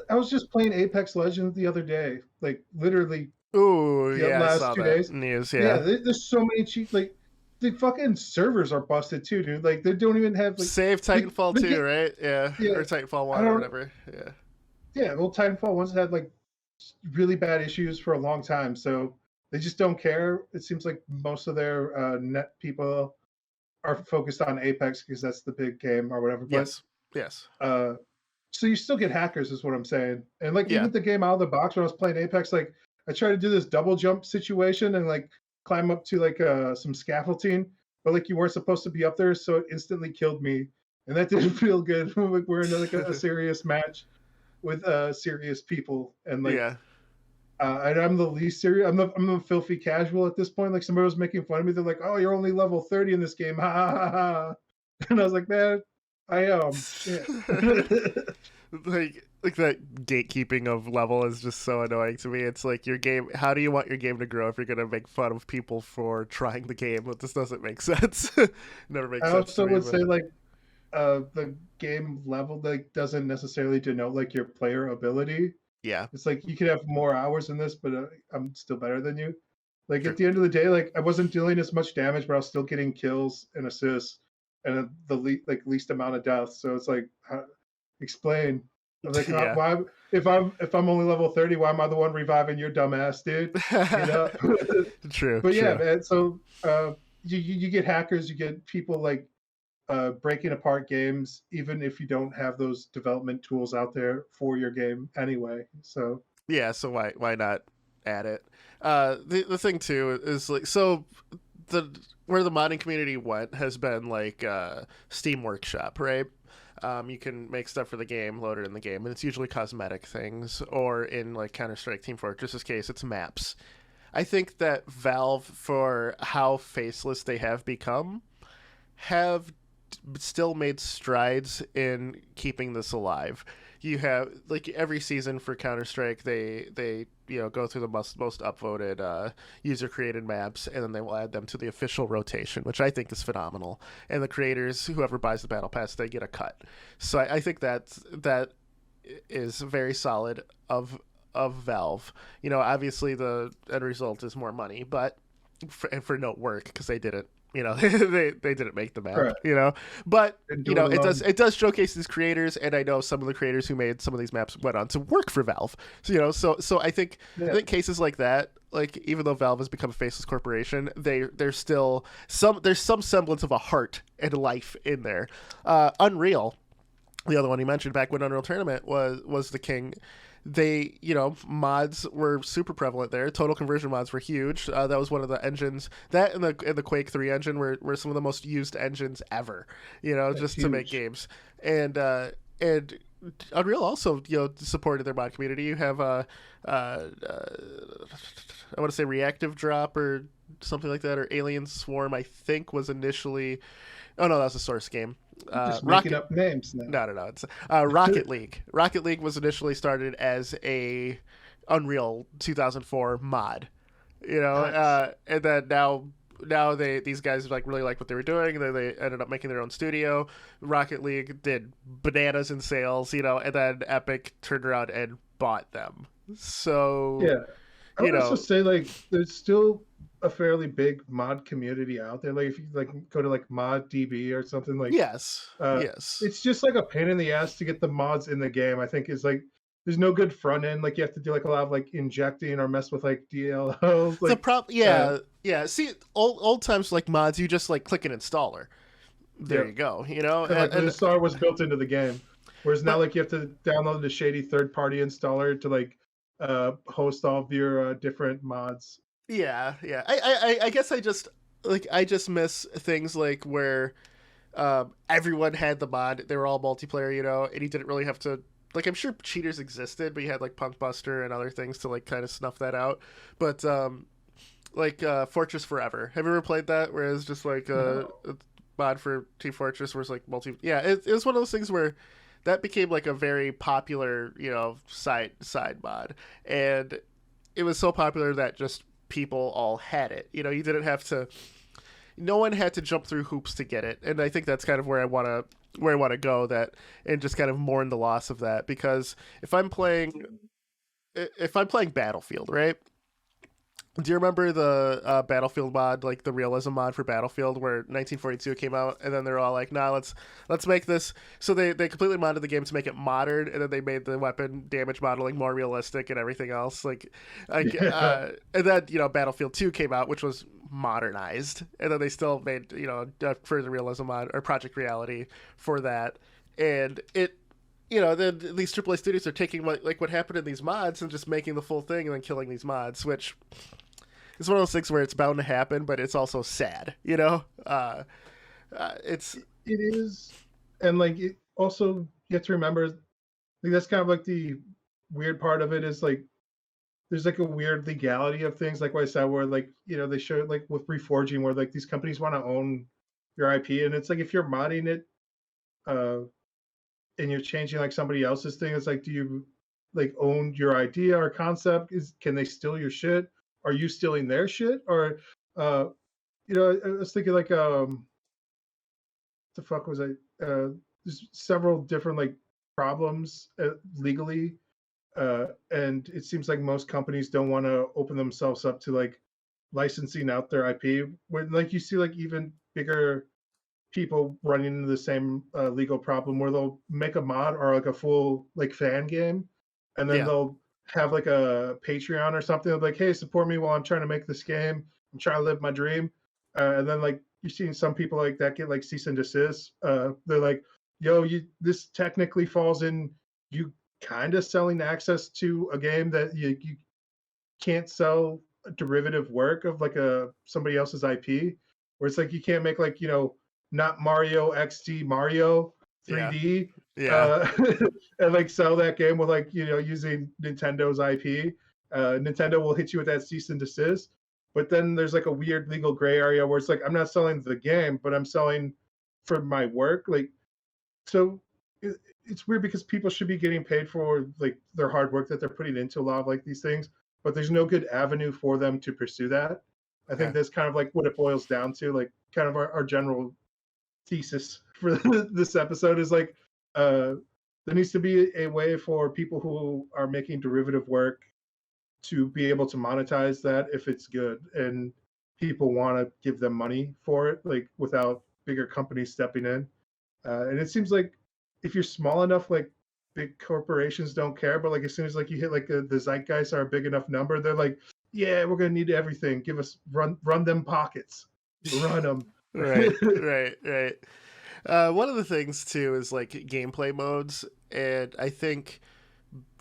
was just playing Apex Legends the other day, like literally. Ooh, yeah, last I saw 2 that days. news. Yeah, there's so many cheats. Like the fucking servers are busted too, dude. Like they don't even have like save Titanfall 2, right? Yeah, or Titanfall 1 or whatever. Yeah. Yeah, well, Titanfall 1's had like really bad issues for a long time, so they just don't care. It seems like most of their net people are focused on Apex because that's the big game or whatever. But, yes. So you still get hackers, is what I'm saying. And like even the game out of the box when I was playing Apex, like I tried to do this double jump situation and like climb up to like some scaffolding, but like you weren't supposed to be up there, so it instantly killed me, and that didn't feel good. We're in like a serious match with serious people, and like and I'm the least serious. I'm the filthy casual at this point. Like somebody was making fun of me. They're like, "Oh, you're only level 30 in this game," ha ha ha ha. And I was like, "Man, I yeah. Like that gatekeeping of level is just so annoying to me. It's like your game. How do you want your game to grow if you're gonna make fun of people for trying the game? But this doesn't make sense. Never I makes sense to also me. would But say like the game level like doesn't necessarily denote like your player ability. yeah, It's like you could have more hours in this, but I'm still better than you. Like at true. the end of the day, like I wasn't dealing as much damage, but I was still getting kills and assists and least amount of deaths. So it's like, explain. I'm like, yeah. why if I'm only level 30, why am I the one reviving your dumb ass, dude? You know. True. But yeah, True. man. So you get hackers, you get people like breaking apart games, even if you don't have those development tools out there for your game anyway. So Yeah. So why not add it? The thing too is like so the where the modding community went has been like Steam Workshop, right? You can make stuff for the game, load it in the game, and it's usually cosmetic things, or in like Counter Strike, Team Fortress's case, it's maps. I think that Valve, for how faceless they have become, have still made strides in keeping this alive. You have like every season for Counter Strike, they go through the most upvoted user created maps, and then they will add them to the official rotation, which I think is phenomenal. And the creators, whoever buys the battle pass, they get a cut. So I think that is very solid of Valve. Obviously the end result is more money, but for no work because they didn't. They didn't make the map. right, But and do it alone. it does showcase these creators, and I know some of the creators who made some of these maps went on to work for Valve. So I Yeah, think cases like that, like even though Valve has become a faceless corporation, there's still some semblance of a heart and life in there. Unreal, the other one you mentioned back when Unreal Tournament was the king. They, mods were super prevalent there. Total conversion mods were huge. That was one of the engines. That and the Quake 3 engine were some of the most used engines ever. that's Just to make huge. games. And Unreal also supported their mod community. You have I want to say Reactive Drop or something like that, or Alien Swarm. I think was initially. Oh no, that was a Source game. You're just making Rocket up names now. no, no, no. It's Rocket League. Rocket League was initially started as a Unreal 2004 mod, Nice. and then now these guys really like what they were doing, and then they ended up making their own studio. Rocket League did bananas in sales, and then Epic turned around and bought them. So Yeah, I you would also know, say like there's still a fairly big mod community out there. Like if you like go to like Mod DB or something like yes, uh yes. it's just like a pain in the ass to get the mods in the game. I think is like there's no good front end. Like you have to do like a lot of like injecting or mess with like DLLs. The Like prop, uh yeah, yeah. See, old times like mods, you just like click an installer. There yeah. you go. And like the And star was built into the game. Whereas now but like you have to download the shady third party installer to like host all of your different mods. yeah, yeah. I guess I just miss things like where everyone had the mod. They were all multiplayer, and you didn't really have to. Like I'm sure cheaters existed, but you had like Punk Buster and other things to like kind of snuff that out. But like Fortress Forever. Have you ever played that? Where it's just like No. a mod for Team Fortress, where it's like multi. Yeah, it was one of those things where that became like a very popular, side mod, and it was so popular that just people all had it. You didn't have to. No one had to jump through hoops to get it, and I think that's kind of where I want to go. That and just kind of mourn the loss of that because if I'm playing Battlefield, right? Do you remember the Battlefield mod, like the realism mod for Battlefield, where 1942 came out, and then they're all like, "Nah, let's make this." So they completely modded the game to make it modern, and then they made the weapon damage modeling more realistic and everything else. Yeah. And then Battlefield 2 came out, which was modernized, and then they still made a further realism mod or Project Reality for that, and it. Then these AAA studios are taking what happened in these mods and just making the full thing and then killing these mods, which it's one of those things where it's bound to happen, but it's also sad. It's It is, and like it also you have to remember, like that's kind of like the weird part of it is like there's like a weird legality of things, like what I said, where like they show it like with reforging, where like these companies want to own your IP, and it's like if you're modding it, uh, and you're changing like somebody else's thing, it's like, do you like own your idea or concept? Can they steal your shit? Are you stealing their shit? Or I was thinking like the fuck was I? There's several different like problems legally, and it seems like most companies don't want to open themselves up to like licensing out their IP. When like you see like even bigger people running into the same legal problem where they'll make a mod or like a full like fan game, and then Yeah. they'll have like a Patreon or something. They'll be like, hey, support me while I'm trying to make this game. I'm trying to live my dream. And then like you're seeing some people like that get like cease and desist. They're like, yo, this technically falls in you kind of selling access to a game that you can't sell a derivative work of like a somebody else's IP, where it's like you can't make like not Mario XD Mario Yeah. 3D Yeah. and like sell that game with like using Nintendo's IP. Nintendo will hit you with that cease and desist, but then there's like a weird legal gray area where it's like I'm not selling the game, but I'm selling for my work. Like so. It's weird because people should be getting paid for like their hard work that they're putting into a lot of like these things, but there's no good avenue for them to pursue that. I Yeah. think that's kind of like what it boils down to, like kind of our general thesis for this episode is like there needs to be a way for people who are making derivative work to be able to monetize that if it's good and people want to give them money for it, like without bigger companies stepping in. And it seems like if you're small enough, like big corporations don't care, but like as soon as like you hit like the zeitgeist are a big enough number, they're like, yeah, we're gonna need everything. Give us run them pockets, run them. Right. Right. One of the things too is like gameplay modes, and I think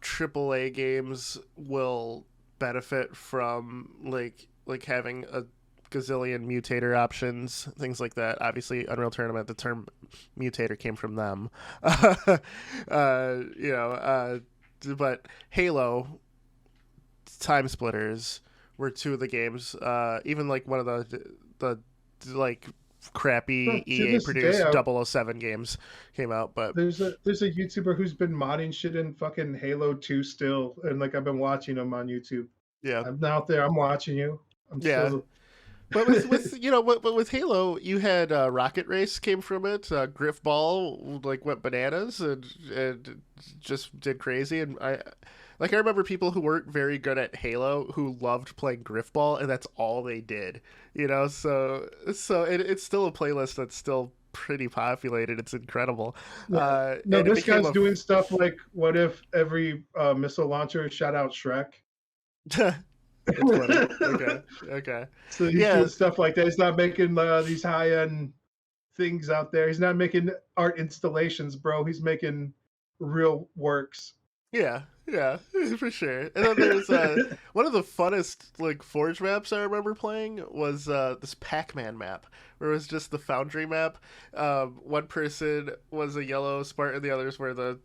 AAA games will benefit from like having a gazillion mutator options, things like that. Obviously, Unreal Tournament, the term mutator came from them. But Halo, Time Splitters were two of the games. Even like one of the like crappy EA produced day, 007 games came out, but there's a YouTuber who's been modding shit in fucking Halo 2 still, and like I've been watching him on YouTube. yeah, I'm out there. I'm watching you. I'm yeah. still. But but with Halo, you had Rocket Race came from it. Griffball like went bananas and just did crazy. And I remember people who weren't very good at Halo who loved playing Griffball, and that's all they did. It's still a playlist that's still pretty populated. It's incredible. Yeah. No, And it this became guy's doing stuff like, what if every missile launcher shot out Shrek? That's funny. Okay. So he's Yeah, doing stuff like that. He's not making these high-end things out there. He's not making art installations, bro. He's making real works. yeah, for sure. And then there's one of the funnest like Forge maps I remember playing was this Pac-Man map, where it was just the Foundry map. One person was a yellow Spartan, the others were the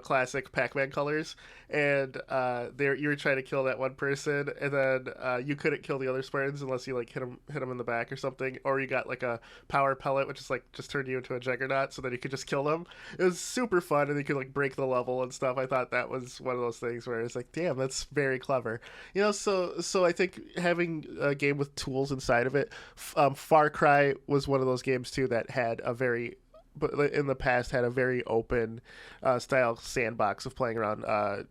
classic Pac-Man colors, and you were trying to kill that one person, and then you couldn't kill the other Spartans unless you like hit them in the back or something, or you got like a power pellet, which is like just turned you into a juggernaut, so then you could just kill them. It was super fun, and you could like break the level and stuff. I thought that was one of those things where it's like, damn, that's very clever. So I think having a game with tools inside of it, Far Cry was one of those games too that had a very, but in the past had a very open style sandbox of playing around.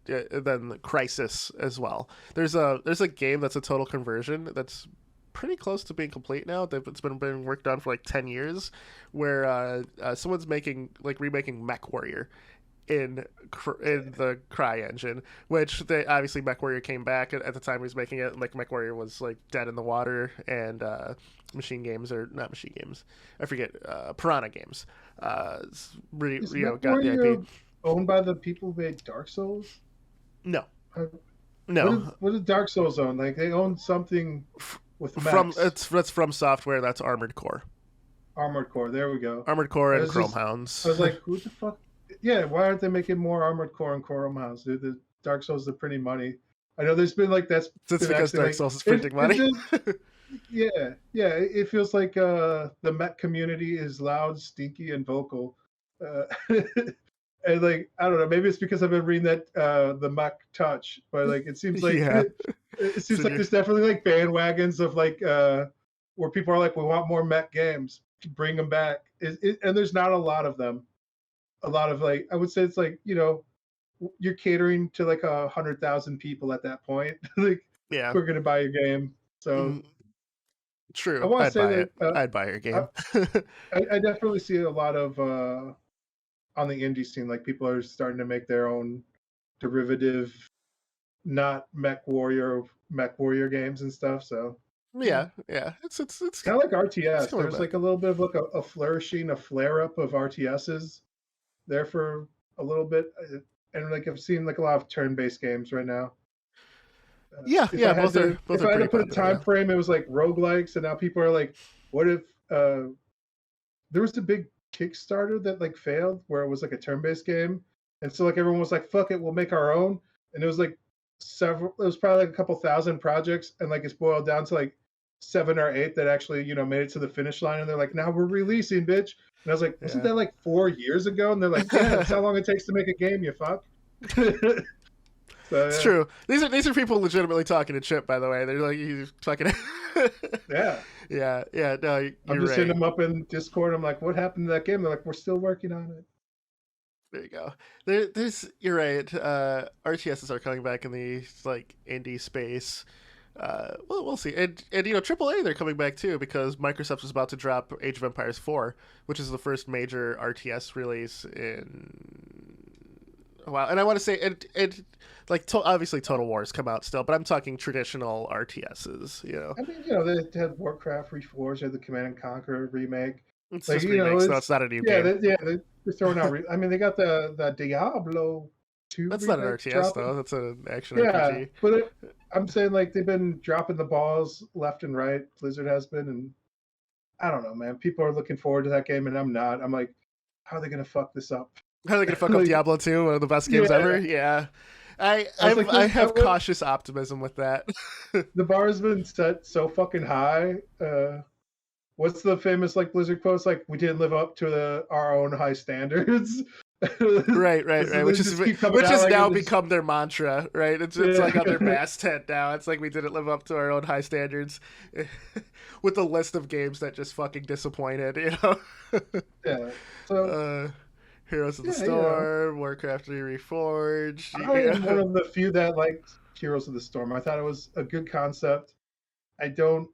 Then Crisis as well. There's a game that's a total conversion that's pretty close to being complete now. It's been being worked on for like 10 years, where someone's remaking Mech Warrior in the Cry engine, which they obviously MechWarrior came back at the time he was making it. Like MechWarrior was like dead in the water, and Machine Games, or not Machine Games, I forget, Piranha Games. Got the IP. Owned by the people who made Dark Souls? No, Uh, no. What did Dark Souls own? Like they own something with that's from software. That's Armored Core. Armored Core. There we go. Armored Core and Chrome Hounds. I was like, who the fuck? Yeah, why aren't they making more Armored Core and Chrome Hounds? Dude, the Dark Souls are printing money. I know there's been like that's because Dark Souls is printing money. Yeah. It feels like the Met community is loud, stinky, and vocal, Uh, and like I don't know, maybe it's because I've been reading that the Mach Touch, but like it seems like Yeah. it So seems like there's definitely like bandwagons of like where people are like, we want more mech games, bring them back. And there's not a lot of them. A lot of like I would say it's like you're catering to like 100,000 people at that point, like yeah. who are gonna buy your game. So Mm, I true. want to I'd say buy like it. I'd buy your I, game. I definitely see a lot of on the indie scene, like people are starting to make their own derivative, not mech warrior games and stuff. So yeah, Yeah. Yeah. It's kind of like it's RTS. coming There's like back. a little bit of like a flourishing, a flare up of RTSs there for a little bit, and like I've seen like a lot of turn based games right now. Yeah. Yeah. Both If are I had to pretty put a popular time now. frame, it was like roguelikes, and now people are like, what if there was a big Kickstarter that like failed where it was like a turn-based game, and so like everyone was like, "Fuck it, we'll make our own," and it was like several. It was probably like a couple thousand projects, and like it's boiled down to like 7 or 8 that actually made it to the finish line, and they're like, "Now we're releasing, bitch." And I was like, "Wasn't Yeah. that like 4 years ago?" And they're like, "Yeah, that's how long it takes to make a game, you fuck." So It's true. These are people legitimately talking to Chip, by the way. They're like he's talking. yeah. Yeah, yeah. No, I'm you're just hitting right. them up in Discord. I'm like, "What happened to that game?" They're like, "We're still working on it." There you go. There's you're right. RTSs are coming back in the like indie space. Well, we'll see. And AAA they're coming back too because Microsoft is about to drop Age of Empires 4, which is the first major RTS release in a while. And I want to say it like obviously Total War's come out still, but I'm talking traditional RTSs. I mean, they had Warcraft Reforged, they had the Command and Conquer remake. It's Like, just remakes. No, it's it's not a new game. they're throwing out. I mean, they got the Diablo 2 That's not an remake RTS dropping. though. That's an action Yeah, RPG. but I'm saying like they've been dropping the balls left and right. Blizzard has been, and I don't know, man. People are looking forward to that game, and I'm not. I'm like, how are they gonna fuck this up? How are they gonna fuck up Like, Diablo 2, one of the best games yeah, ever? Yeah. I was like, I have cautious optimism with that. the bar has been set so fucking high. What's the famous like Blizzard quotes? Like, we didn't live up to our own high standards. Right. They just keep coming Which out has like now it's become their mantra, right? It's yeah, like on their masthead now. It's like we didn't live up to our own high standards, with the list of games that just fucking disappointed. yeah. So uh, Heroes of the yeah, Storm, Warcraft 3 Reforged. I am one of the few that liked Heroes of the Storm. I thought it was a good concept. I don't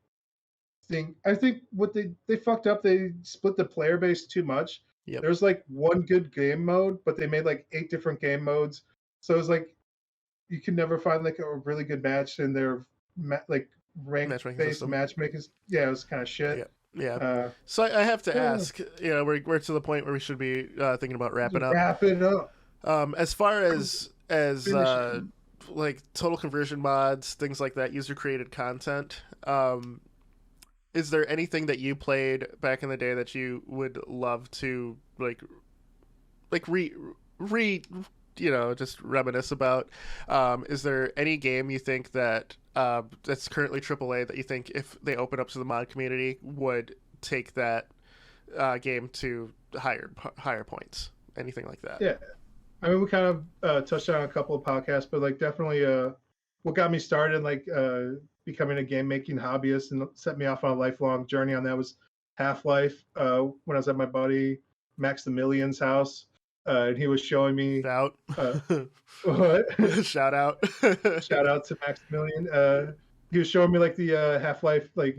I think what they fucked up. They split the player base too much. Yep. There's like one good game mode, but they made like 8 different game modes. So it's like you can never find like a really good match in their like rank Matchmaking based system. matchmaking. Yeah, it was kind of shit. Yeah. Yeah. Uh, So I have to yeah, ask, we're to the point where we should be thinking about wrapping up. wrap it up. As far as Finish it. like total conversion mods, things like that, user created content. Is there anything that you played back in the day that you would love to like re just reminisce about? Is there any game you think that that's currently AAA that you think if they open up to the mod community would take that game to higher points? Anything like that? Yeah, I mean, we kind of touched on a couple of podcasts, but like definitely, what got me started, like becoming a game making hobbyist, and set me off on a lifelong journey on that was Half Life. When I was at my buddy Maximilian's house, and he was showing me Shout uh, what? shout out. Shout out to Maximilian. He was showing me like the Half Life like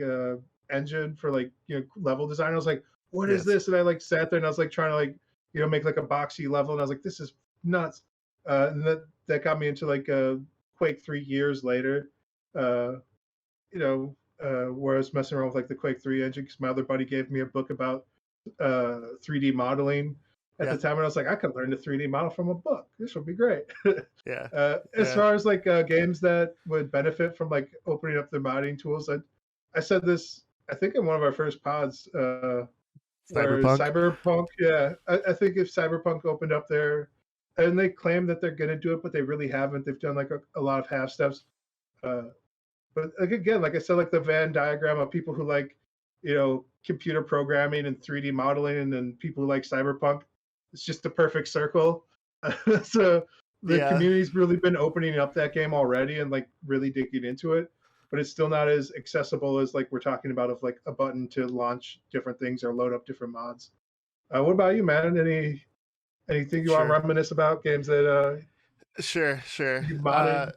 engine for like level design. I was like, what is Yes. this? And I like sat there and I was like trying to like make like a boxy level, and I was like, this is nuts. And that got me into like Quake 3 years later. Uh, where I was messing around with like the Quake 3 engine because my other buddy gave me a book about 3D modeling at Yeah. the time, and I was like, I could learn the 3D model from a book. This would be great. Yeah. As Yeah. far as like games that would benefit from like opening up their modding tools, I said this I think in one of our first pods where Cyberpunk. Cyberpunk, yeah, I think if Cyberpunk opened up there, and they claim that they're gonna do it, but they really haven't. They've done like a lot of half steps. Uh, but like again, like I said, like the Venn diagram of people who like, computer programming and 3D modeling, and then people who like cyberpunk. It's just the perfect circle. So the Yeah, community's really been opening up that game already and like really digging into it, but it's still not as accessible as like we're talking about of like a button to launch different things or load up different mods. What about you, man? Anything you want to sure, reminisce about games that sure. you modded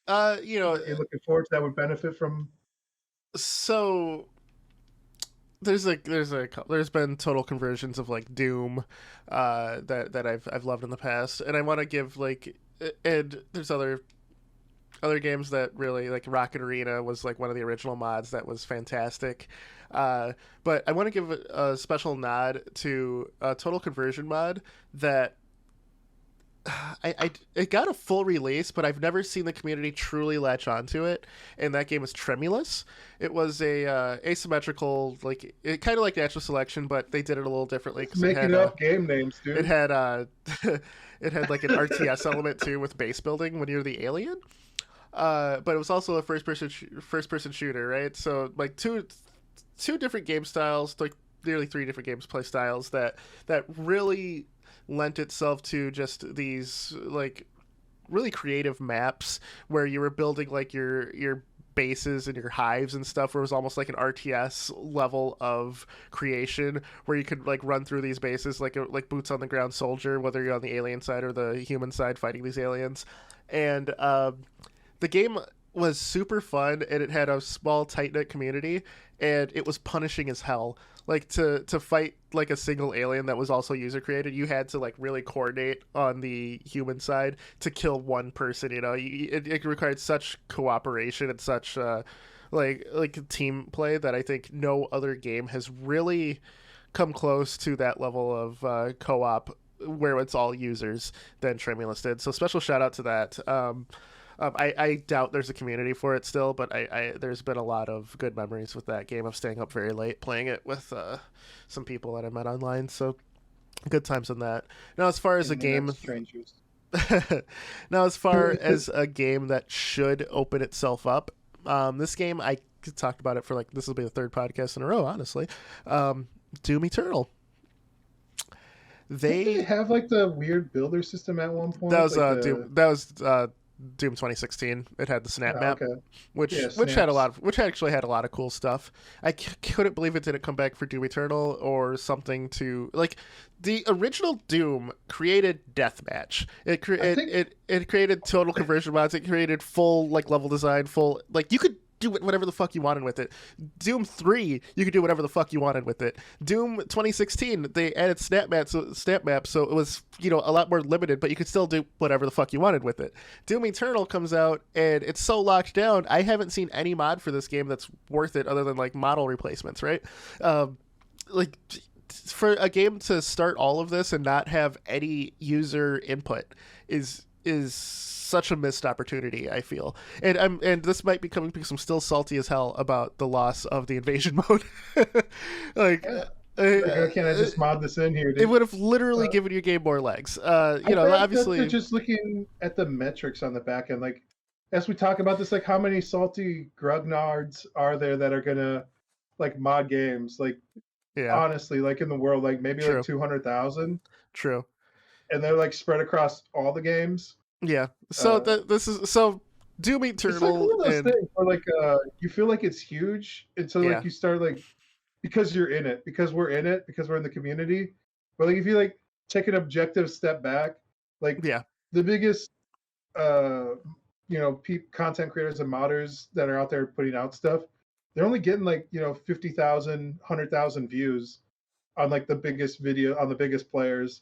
uh, You know, that you're looking forward to that would benefit from? so there's been total conversions of like Doom, that I've loved in the past, and I want to give like, and there's other games that really like Rocket Arena was like one of the original mods that was fantastic. But I want to give a special nod to a total conversion mod that it got a full release, but I've never seen the community truly latch onto it. And that game is Tremulous. It was a asymmetrical, like it kind of like natural selection, but they did it a little differently Just because it had making up game names, it dude. had it had like an RTS element too with base building when you're the alien. But it was also a first person shooter, right? So like two different game styles, like nearly three different gameplay styles that really lent itself to just these like really creative maps where you were building like your bases and your hives and stuff, where it was almost like an RTS level of creation where you could like run through these bases like boots on the ground soldier, whether you're on the alien side or the human side fighting these aliens. And the game was super fun, and it had a small tight knit community, and it was punishing as hell. Like to fight like a single alien that was also user created, you had to like really coordinate on the human side to kill one person. You know, it required such cooperation and such like team play that I think no other game has really come close to that level of co-op where it's all users than Tremulous did. So special shout out to that. I doubt there's a community for it still, but there's been a lot of good memories with that game of staying up very late playing it with some people that I met online. So good times on that. Now, as far as a Internet game, strangers. now as far as a game that should open itself up, this game I talked about it for like this will be the third podcast in a row, honestly. Doom Eternal. Didn't they They have like the weird builder system at one that point? was Like Doom. the That was Doom 2016. It had the snap oh, map, okay, yeah, which had a snaps. lot of which actually had a lot of cool stuff. Couldn't believe it didn't come back for Doom Eternal or something to like the original Doom created deathmatch. I think It created total conversion mods. It created full like level design, full like you could do whatever the fuck you wanted with it. Doom 3, you could do whatever the fuck you wanted with it. Doom 2016, they added snap maps, so it was, you know, a lot more limited, but you could still do whatever the fuck you wanted with it. Doom Eternal comes out, and it's so locked down, I haven't seen any mod for this game that's worth it other than, like, model replacements, right? Like, for a game to start all of this and not have any user input is such a missed opportunity, I feel. And this might be coming because I'm still salty as hell about the loss of the invasion mode. like yeah. Like, uh, can't I just mod this in here, it dude? would have literally Uh, given your game more legs. I You know, bet that they're obviously, just looking at the metrics on the back end. Like, as we talk about this, like, how many salty grognards are there that are gonna like mod games? Like, yeah, honestly, like in the world, like maybe like true, 200,000, true. and they're like spread across all the games. Yeah. So Uh, this is so Doom it's like Eternal one of those and things where like you feel like it's huge, and so like yeah, you start like because you're in it, because we're in it, because we're in the community. But like if you like take an objective step back, like yeah, the biggest uh content creators and modders that are out there putting out stuff, they're only getting like 50,000 100,000 views on like the biggest video on the biggest players,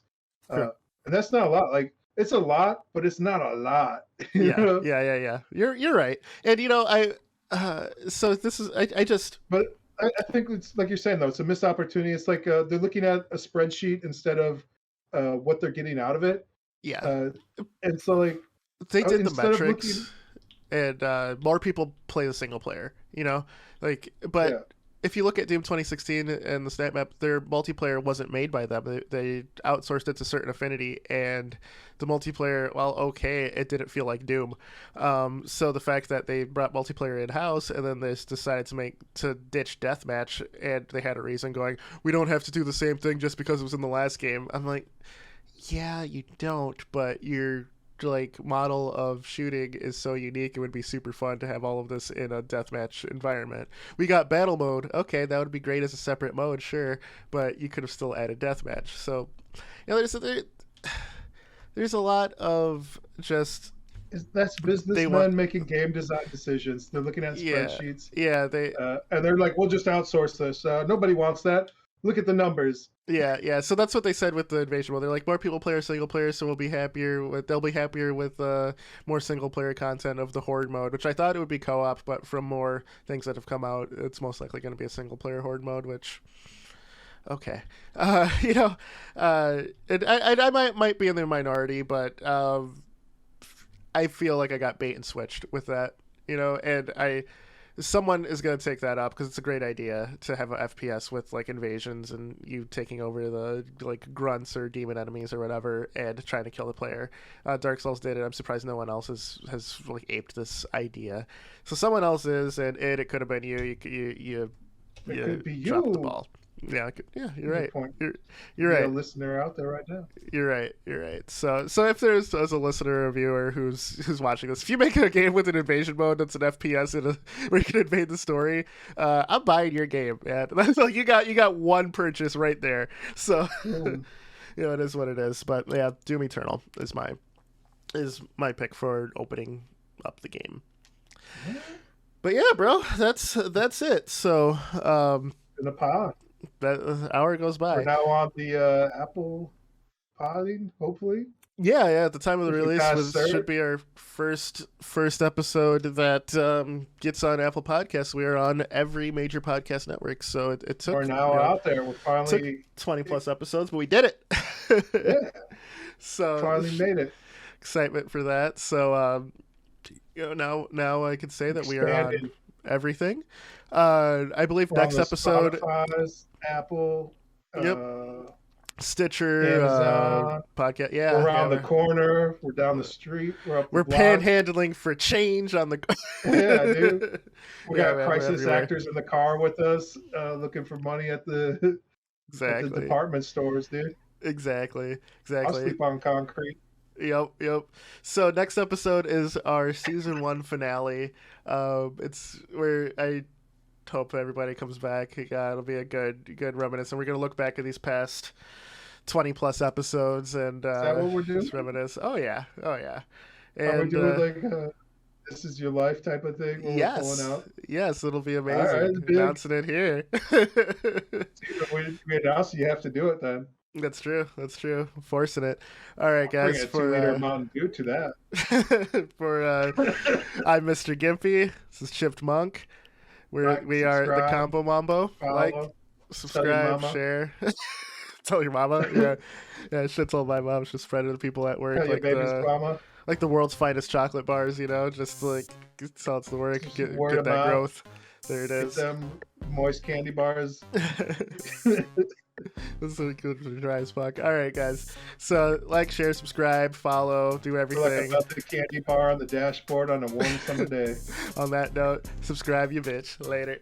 true. uh and that's not a lot. Like it's a lot, but it's not a lot. you Yeah, know yeah. You're right. And you know, so this is I just but I think it's like you're saying though, it's a missed opportunity. It's like they're looking at a spreadsheet instead of what they're getting out of it. yeah. uh and so like They did the instead of looking metrics and more people play the single player, you know? Like but yeah if you look at Doom 2016 and the stat map, their multiplayer wasn't made by them. They outsourced it to Certain Affinity, and the multiplayer, while okay, it didn't feel like Doom. So the fact that they brought multiplayer in-house and then they decided to ditch deathmatch, and they had a reason going, we don't have to do the same thing just because it was in the last game. I'm like, yeah, you don't, but your like model of shooting is so unique. It would be super fun to have all of this in a deathmatch environment. We got battle mode. Okay, that would be great as a separate mode, sure, but you could have still added deathmatch. So, you know, there's a lot of just That's businessmen making game design decisions. They're looking at spreadsheets. Yeah, and they're like, we'll just outsource this. Nobody wants that. Look at the numbers. Yeah. So that's what they said with the invasion. Well, they're like, more people play single player, so they'll be happier with more single player content of the horde mode, which I thought it would be co-op, but from more things that have come out, it's most likely going to be a single player horde mode, which. Okay, you know, I might be in the minority, but I feel like I got bait and switched with that, you know, and someone is going to take that up because it's a great idea to have an FPS with like invasions and you taking over the like grunts or demon enemies or whatever and trying to kill the player. Dark Souls did it. I'm surprised no one else has like aped this idea. So someone else is, and it could have been you. You could be dropped you. the ball. Yeah, you're right. You're right. A listener out there right now. You're right. So if there's as a listener or viewer who's watching this, if you make a game with an invasion mode that's an FPS where you can invade the story, I'm buying your game, man. That's like you got one purchase right there. So you know, it is what it is. But yeah, Doom Eternal is my pick for opening up the game. Yeah. But yeah, bro, that's it. So in the pod. That hour goes by. We're now on the Apple podding, hopefully. Yeah. At the time of the release, should be our first episode that gets on Apple Podcasts. We are on every major podcast network, so it took. We're now out there. We're finally 20 plus episodes, but we did it. Yeah. So finally made it. Excitement for that. So you know, now I can say that we are on everything. I believe next episode Spotify's, Apple, Stitcher, Amazon, podcast. Yeah, we're around the corner. We're down the street. We're panhandling for change on the. Yeah, dude. We got crisis actors in the car with us, looking for money at the at the department stores, dude. Exactly. I'll sleep on concrete. Yep. So next episode is our season 1 finale. It's where I hope everybody comes back. Yeah, it'll be a good reminisce, and we're gonna look back at these past 20 plus episodes and is that what we're doing? Just reminisce. Oh yeah. And are we doing like this is your life type of thing? Yes, it'll be amazing. Right, announcing it here. We announced you have to do it then. That's true. Forcing it. All right, guys. Bring a 2-liter Mountain Dew to that. I'm Mr. Gimpy. This is Chipped Monk. We are the Combo Wombo. Follow, like, subscribe, share. Tell your mama. Yeah. Shit told my mom. She's spread to the people at work. Tell your baby's mama. Like the world's finest chocolate bars. You know, just like tell it to the work. Get that growth. There it is. Get them moist candy bars. This is good for dry as fuck. All right, guys. So, like, share, subscribe, follow, do everything. Like the candy bar on the dashboard on a warm summer day. On that note, subscribe, you bitch. Later.